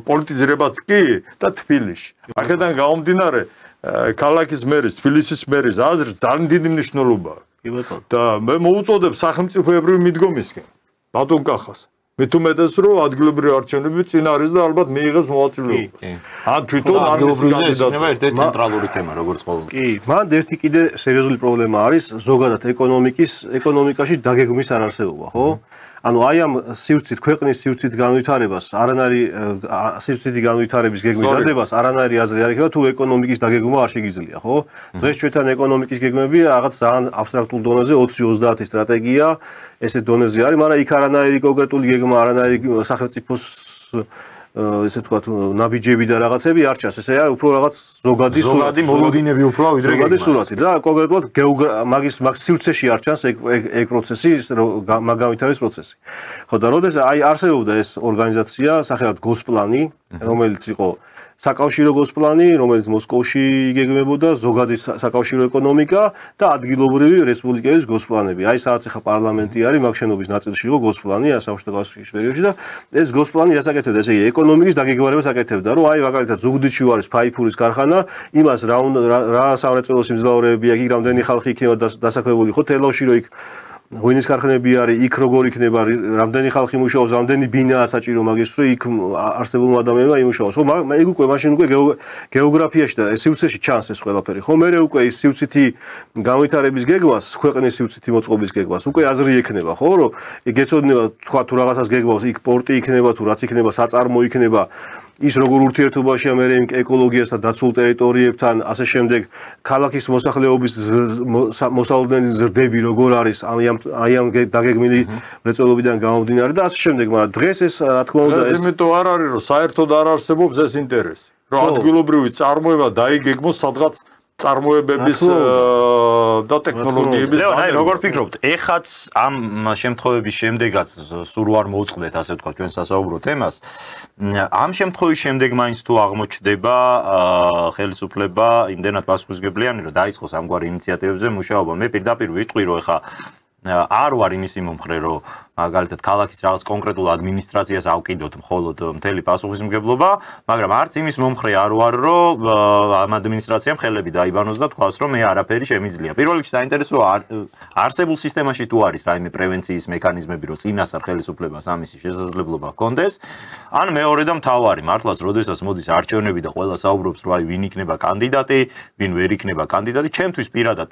პოლიტიზირებაც კი და თბილისში. აქედან გამომდინარე ქალაქის მერის, თბილისის მერის აზრს ძალიან დიდი მნიშვნელობა აქვს. და მე მოუწოდებ სახელმწიფოებრივი მიდგომისკენ ბატონ კახას. მით უმეტეს რომ ადგილობრივი არჩევნები წინ არის და ალბათ მიიღებს მონაწილეობას. ან თვითონ არ მისი კანდიდატურა ერთ-ერთი ცენტრალური თემა როგორც ყოველთვის. კი, მან ერთი კიდე სერიოზული პრობლემა არის ზოგადად ეკონომიკაში დაგეგმვის არარსებობა, ხო? ანუ აი ამ სივრცით ქვეყნის სივრცით განვითარებას არანაირი სივრცითი განვითარების გეგმის დადებას არანაირი აზრი არ იქნება თუ ეკონომიკის დაგეგმვა არ შეგიძლია, ხო? დღეს ჩვენთან ეკონომიკის გეგმები რაღაც ძალიან აბსტრაქტულ დონეზე 20-30 სტრატეგია ესეთ დონეზე არის, მაგრამ იქ არანაირი კონკრეტული გეგმა, არანაირი სახელმწიფოს ესე თქვათ ნაბიჯები და რაღაცები არ ჩანს. ესე არის უფრო რაღაც ზოგადი მოლოდინები უფრო ვიდრე ზოგადი სურათი და კონკრეტულად მაგის სივრცეში არ ჩანს ეგ პროცესი, მაგ განვითარების პროცესი. ხო და როდესაც აი არსებობდა ეს ორგანიზაცია, სახელად გოსპლანი, რომელიც იყო საკავშირო გოსპლანი, რომელიც მოსკოვში იგეგმებოდა ზოგადი საკავშირო ეკონომიკა და ადგილობრივი რესპუბლიკების გოსპლანები. აი სადაც ახლა პარლამენტი არის, მაგ შენობის ნაწილში იყო გოსპლანი, საბჭოთა კავშირის პერიოდში და ეს გოსპლანი რას აკეთებდა? ესე იგი, ეკონომიკის დაგეგმარებას აკეთებდა, რომ აი მაგალითად ზუგდიდში არის ფაიფურის ქარხანა, იმას რა სამრეწველო სიმძლავრეები აქვს, იქ რამდენი ხალხი იქნება დასაქმებული, ხო თელავში რო იქ ღვინის ქარხნები არის, იქ როგორ იქნება, რამდენი ხალხი მუშაობს, რამდენი ბინაა საჭირო მაგის, რომ იქ არსებულმა ადამიანებმა იმუშაოს. ხო, ეგ უკვე მაშინ უკვე გეოგრაფიაში და სივრცეში ჩანს ეს ყველაფერი. ხო, მე უკვე ის სივრცითი განვითარების გეგმას, ქვეყნის სივრცითი მოწყობის გეგმას უკვე აზრი ექნება, ხო, რომ გეცოდნება თქვა თუ რაღაცას გეგმავს, იქ პორტი იქნება თუ რაც იქნება, საწარმო იქნება. ის როგორ ურთიერთობაშია მე იმ ეკოლოგიასთან, დაცულ ტერიტორიებთან, ასე შემდეგ, ქალაქის მოსახლეობის მოსალოდნელი ზრდები როგორ არის, აი ამ დაგეგმილი მრეწველობიდან გამომდინარე და ასე შემდეგ, მაგრამ დღეს ეს რა თქმა უნდა ეს იმიტომ არ არის, რომ საერთოდ არ არსებობს ეს ინტერესი, რომ ადგილობრივი წარმოება დაიგეგმოს სადღაც წარმოებების და ტექნოლოგიების როგორ ფიქრობთ, ეხაც ამ შემთხვევების შემდეგაც სულ არ მოუწყდეთ, ასე ვთქვათ, ჩვენ სასაუბრო თემას. ამ შემთხვევის შემდეგ მაინც თუ აღმოჩნდება ხელისუფლება იმდენად პასუხისმგებლიანი, რომ დაიწყოს ამგვარი ინიციატივებზე მუშაობა. მე პირდაპირ ვიტყვი, რომ ეხა არ ვარ იმის მომხრე, რომ მაგალითად ქალაქის რაღაც კონკრეტულ ადმინისტრაციას ავკიდოთ მხოლოდ მთელი პასუხისმგებლობა, მაგრამ არც იმის მომხრე არ ვარ, რომ ამ ადმინისტრაციამ ხელები დაიბანოს და თქვას, რომ მე არაფერი შემიძლია. პირველ რიგში საინტერესოა არსებულ სისტემაში თუ არის რაიმე პრევენციის მექანიზმები, რომ წინასწარ ხელისუფლებას ამისი შესაძლებლობა ჰქონდეს, ან მეორე და მთავარი, მართლაც როდესაც მოდის არჩევნები და ყველა საუბრობს, რომ აი ვინ იქნება კანდიდატი, ვინ ვერ იქნება კანდიდატი, ჩემთვის პირადად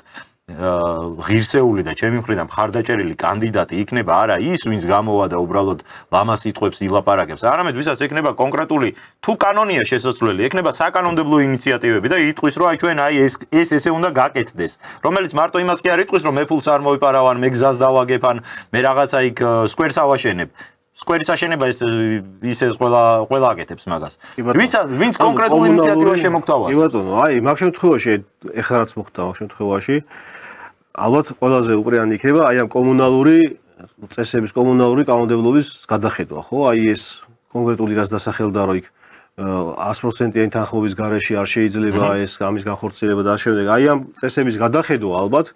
ღირსეული და ჩემი მხრიდან მხარდაჭერილი კანდიდატი იქნება არა ის, ვინც გამოვა და უბრალოდ ლამას სიტყვებს ილაპარაკებს, არამედ ვისაც ექნება კონკრეტული თუ კანონია შესაძლებელი, ექნება საკანონმდებლო ინიციატივები და იტყვის, რომ აი ჩვენ აი ეს ესე უნდა გაკეთდეს, რომელიც მარტო იმას კი არ იტყვის, რომ მე ფულს არ მოვიპარავ, ან მე გზას დავაგებ, ან მე რაღაცა იქ სკვერს ავაშენებ. სკვერის აშენება ისე ყველა აკეთებს მაგას. ვინც კონკრეტულ ინიციატივას შემოგთავაზებს. კი ბატონო, აი მაგ შემთხვევაში ეხლა რაც მოხდა ამ შემთხვევაში ალბათ ყველაზე უპირიანი იქნება აი ამ კომუნალური წესების კომუნალური კანონმდებლობის გადახედვა, ხო? აი ეს კონკრეტული რაც დასახელდა, რომ იქ 100%-იანი თანხმობის გარეშე არ შეიძლება ეს ამის განხორციელება და შემდეგ აი ამ წესების გადახედვა ალბათ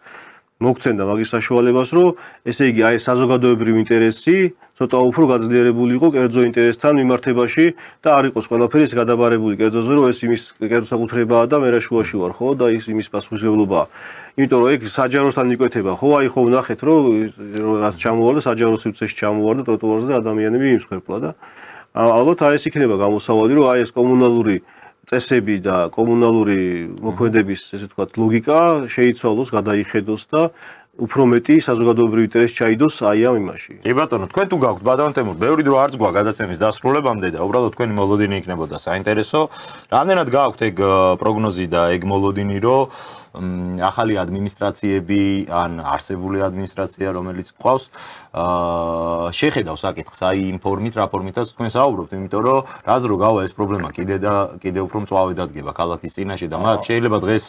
მოგცემდა მაგის საშუალებას, რომ ესე იგი აი საზოგადოებრივი ინტერესი ცოტა უფრო გაძლიერებული იყო კერძო ინტერესთან მიმართებაში და არ იყოს ყველაფერი ეს გადაბარებული კერძოზე, რომ ეს იმის კერძო საკუთრებაა და მე რა შუაში ვარ, ხო? და ის იმის პასუხისმგებლობაა. იმიტომ რომ ეგ საჯაროსთან იკვეთება, ხო? აი ხო ვნახეთ, რომ რაც ჩამოვარდა საჯარო სივრცეში ჩამოვარდა ტროტუარზე და ადამიანები იმსხვერპლა და ალბათ აი ეს იქნება გამოსავალი, რომ აი ეს კომუნალური წესები და კომუნალური მოქმედების, ესე ვთქვათ, ლოგიკა შეიცვალოს, გადაიხედოს და უფრო მეტი საზოგადოებრივი ინტერესი ჩაიდოს აი ამ იმაში. კი ბატონო, თქვენ თუ გაქვთ ბატონ თემურ, ბევრი დრო არც გვა გადაცემის დასრულებამდე და უბრალოდ თქვენი მოლოდინი იქნებოდა საინტერესო. რამდენად გაქვთ ეგ პროგნოზი და ეგ მოლოდინი, რომ ახალი ადმინისტრაციები ან არსებული ადმინისტრაცია, რომელიც გვყავს, შეხედავს საკითხს აი იმ ფორმით, რა ფორმითაც თქვენ საუბრობთ, იმიტომ რომ რაც რო გავა ეს პრობლემა კიდე უფრო მწვავედ ადგება ქალაქის წინაშე და მათ შეიძლება დღეს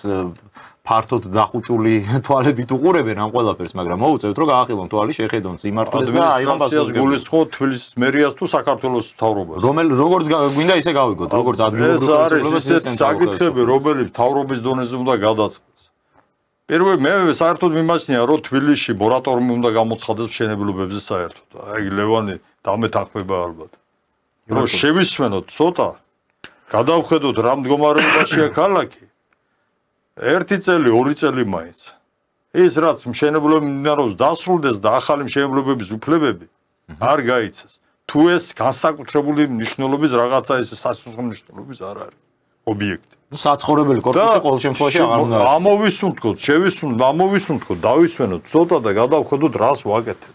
ფართოდ დახუჭული თვალებით უყურებენ ამ ყველაფერს, მაგრამ მოუწევთ რომ გაახილონ თვალი, შეხედონ სიმართლეს და აიღონ პასუხისმგებლობა. გულისხმობ თბილისის მერიას თუ საქართველოს მთავრობას. როგორც გვინდა ისე გავიგოთ, როგორც ადგილობრივ ხელისუფლებას ეს საკითხები, რომელიც მთავრობის დონეზე უნდა გადაწყდეს. პირველ მე საერთოდ მიმაჩნია, რომ თბილისში მორატორიუმი უნდა გამოცხადდეს მშენებლობებზე საერთოდ. აი ლევანი დამეთანხმება ალბათ. რომ შევისმენოთ ცოტა, გადავხედოთ რა მდგომარეობაშია ქალაქი. 1 წელი, 2 წელი მაინც. ეს რაც მშენებლობები მინდაროს დასრულდეს და ახალი მშენებლობების უფლებები არ გაიცეს. თუ ეს განსაკუთრებული მნიშვნელობის რაღაცა ეს სასწრაფო მნიშვნელობის არ არის ობიექტი. საცხოვრებელი კორპუსი ყოველ შემთხვევაში აღარ უნდა არის. ამოვისუნთქოთ, ამოვისუნთქოთ, დავისვენოთ ცოტა და გადავხედოთ რას ვაკეთებ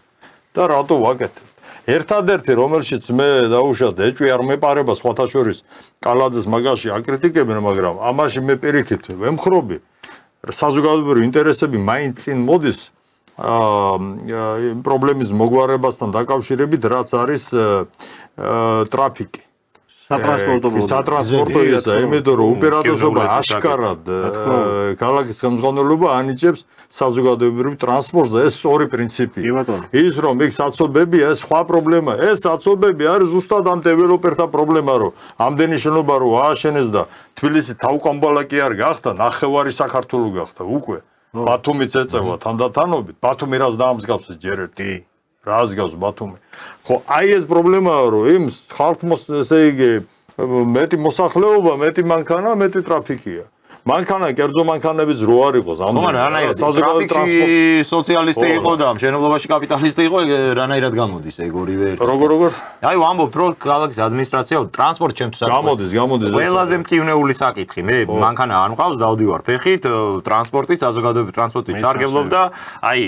და რატო ვაკეთებ. ერთადერთი რომელშიც მე დაუშვათ ეჭვი არ მეპარება სხვათა შორის კალაძეს მაგაში აკრიტიკებენ, მაგრამ ამაში მე პირიქით ვემხრობი. საზოგადოებრივი ინტერესები მაინც წინ მოდის პრობლემის მოგვარებასთან დაკავშირებით, რაც არის ტრაფიკი. სატრანსპორტო ისა, იმიტომ რომ უპირატესობა აშკარად ქალაქის ხელმძღვანელობა ანიჭებს საზოგადოებრივ ტრანსპორტს და ეს სწორი პრინციპია. ის რომ იქ საცობებია, ეს სხვა პრობლემა. ეს საცობები არის ზუსტად ამ დეველოპერთა პრობლემა, რომ ამდენი შენობა რო ააშენეს და თბილისი თავკომბალაკი არ გახდა, ნახევარი საქართველო გახდა უკვე. ბათუმიც ეწევა თანდათანობით, ბათუმი რას დაამსგავსეს ჯერ ერთი. რას გავს ბათუმი. ხო, აი ეს პრობლემაა, რომ იმ ხალხს ესე იგი მეტი მოსახლეობა, მეტი მანქანა, მეტი ტრაფიკია. მანქანა, კერძო მანქანებიც რო არ იყოს, საზოგადოებრივ ტრანსპორტი სოციალისტი იყო და მშენებლობაში კაპიტალისტი იყო, რანაირად გამოდის ეგ ორივე ერთად. როგორ? აი ვამბობთ, რომ ქალაქის ადმინისტრაცია ტრანსპორტ ჩემთვის გამოდის. ყველაზე მტკივნეული საკითხი. მე მანქანა არ მყავს, დავდივარ ფეხით, ტრანსპორტით, საზოგადოებრივ ტრანსპორტით სარგებლობ და აი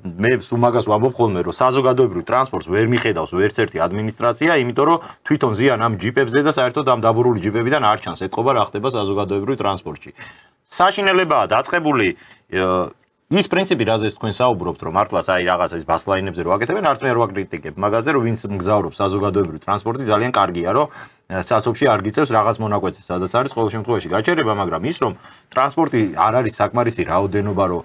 მე სულ მაგას ვამბობ ხოლმე, რომ საზოგადოებრივ ტრანსპორტს ვერ მიხედავს ვერც ერთი ადმინისტრაცია, იმიტომ რომ თვითონ ზიან ამ ჯიპებზე და საერთოდ ამ დაბურული ჯიპებიდან არ ჩანს ეთყობა რა ხდება საზოგადოებრივ ტრანსპორტში. საშინელებაა დაწყებული ის პრინციპი, რაზეც თქვენ საუბრობთ, რომ მართლაც აი რაღაცა ის ბასლაინებზე რო აკეთებენ, არც მე რო აკრიტიკებ მაგაზე, რომ ვინც მგზავრობს საზოგადოებრივ ტრანსპორტი ძალიან კარგია, რომ საცობში არ გიწევს რაღაც მონაკვეთზე, სადაც არის ყოველ შემთხვევაში გაჩერება, მაგრამ ის რომ ტრანსპორტი არ არის საკმარისი რაოდენობა, რომ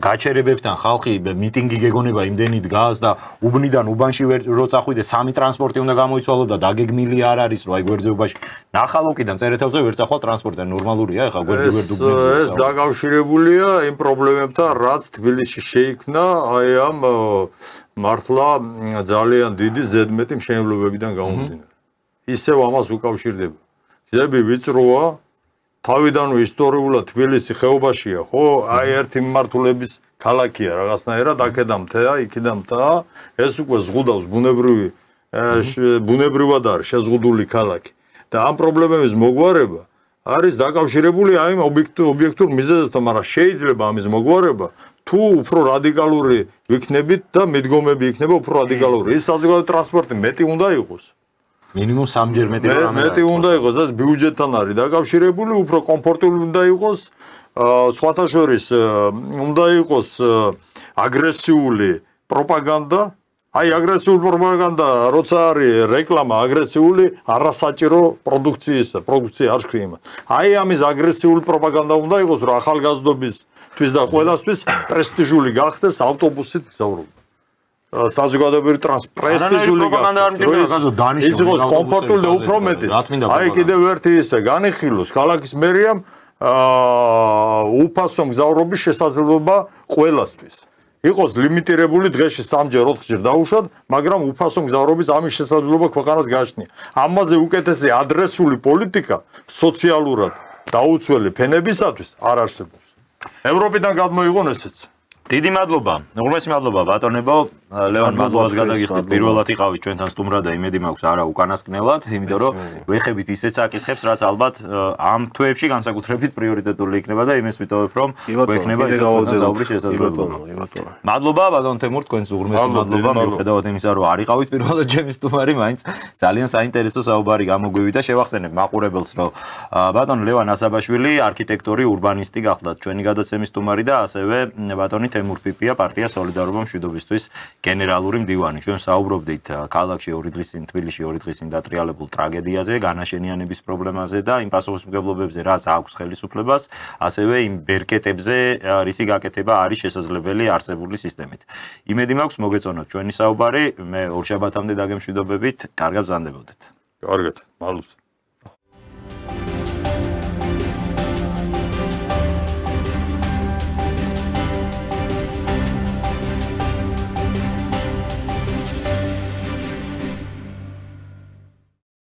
გაჩერებებთან ხალხი მიტინგი გეგონება იმდენი დგას და უბნიდან უბანში რო წახვიდე სამი ტრანსპორტი უნდა გამოიცვალო და დაგეგმილი არ არის, რომ აი გვერდზეობაში ნახალოკიდან წერეთელზე ვერ წახვალ ტრანსპორტი, ნორმალურია ეხლა გვერდ უბნებზე. ეს დაკავშირებულია იმ პრობლემებთან, რაც თბილისში შეიქმნა აი ამ მართლა ძალიან დიდი ზედმეტი მშენებლობებიდან გამომდინარე. ისევ ამას უკავშირდება. გზები ვიწროა, თავიდანვე ისტორიულად თბილისი ხეობაშია, ხო? აი ერთი მიმართულების ქალაქია რაღაცნაირად, აქედან მთაა, იქიდან მთაა, ეს უკვე ზღუდავს ბუნებრივად არის შეზღუდული ქალაქი. და ამ პრობლემების მოგვარება არის დაკავშირებული აი ამ ობიექტურ მიზეზებთან, მაგრამ შეიძლება ამის მოგვარება თუ უფრო რადიკალური ვიქნებით და მიდგომები იქნება უფრო რადიკალური. ის საზოგადო ტრანსპორტი მეტი უნდა იყოს. მინიმუმ 3-ჯერ მეტი უნდა იყოს, ეს ბიუჯეტთან არის დაკავშირებული, უფრო კომფორტული უნდა იყოს, სხვათა შორის უნდა იყოს აგრესიული პროპაგანდა. აი აგრესიული პროპაგანდა, როცა არის რეკლამა აგრესიული, არასაჭირო პროდუქცია არ ხრი იმას. აი ამის აგრესიული პროპაგანდა უნდა იყოს, რომ ახალგაზრდობისთვის და ყველასთვის პრესტიჟული გახდეს ავტობუსით მგზავრობა. საზოგადოებრივი პრესტიჟული გახდეს. ის იყოს კომფორტული და უფრო მეტი. აი კიდევ ერთი ისე განიხილოს ქალაქის მერიამ უფასო მგზავრობის შესაძლებლობა ყველასთვის. იყოს ლიმიტირებული დღეში 3-ჯერ 4-ჯერ დაუშვათ, მაგრამ უფასო მგზავრობის ამის შესაძლებლობა ქვეყანას გააჩნია. ამაზე უკეთესი ადრესული პოლიტიკა სოციალურად დაუცველი ფენებისათვის არ არსებობს. ევროპიდან გადმოიღონ ესეც. დიდი მადლობა. უღრმესი მადლობა ბატონებო. ლევან მადლობას გადაგიხდით. პირველად იყავით ჩვენთან სტუმრად და იმედი მაქვს არა უკანასკნელად, იმიტომ რომ ვეხებით ისეთ საკითხებს, რაც ალბათ ამ თვეებში განსაკუთრებით პრიორიტეტული იქნება და იმის ვიტოვებ, რომ გვექნება ეს საუბრის შესაძლებლობა. მადლობა ბატონ თემურ, თქვენს უღრმესი მადლობა. მიუხედავად იმისა, რომ არ იყავით პირველად ჩემი სტუმარი, მაინც ძალიან საინტერესო საუბარი გამოგვივიდა. შევახსენებ მაყურებელს, რომ ბატონ ლევან ასაბაშვილი არქიტექტორი, ურბანისტი გახლდათ ჩვენი გადაცემის სტუმარი და ასევე ბატონი თემურ პიპია, პარტია სოლიდარობა მშვიდობისთვის გენერალური მდივანი. ჩვენ საუბრობდით ქალაქში 2 დღის წინ, თბილისში 2 დღის წინ დატრიალებულ ტრაგედიაზე, განაშენიანების პრობლემაზე და იმ პასუხისმგებლობებზე, რაც აქვს ხელისუფლებას, ასევე იმ ბერკეტებზე, რისი გაკეთება არის შესაძლებელი არსებული სისტემით. იმედი მაქვს მოგეწონოთ ჩვენი საუბარი. მე ორ შაბათამდე დაგემშვიდობებით. კარგად ბრძანდებოდეთ. კარგად, მადლობა.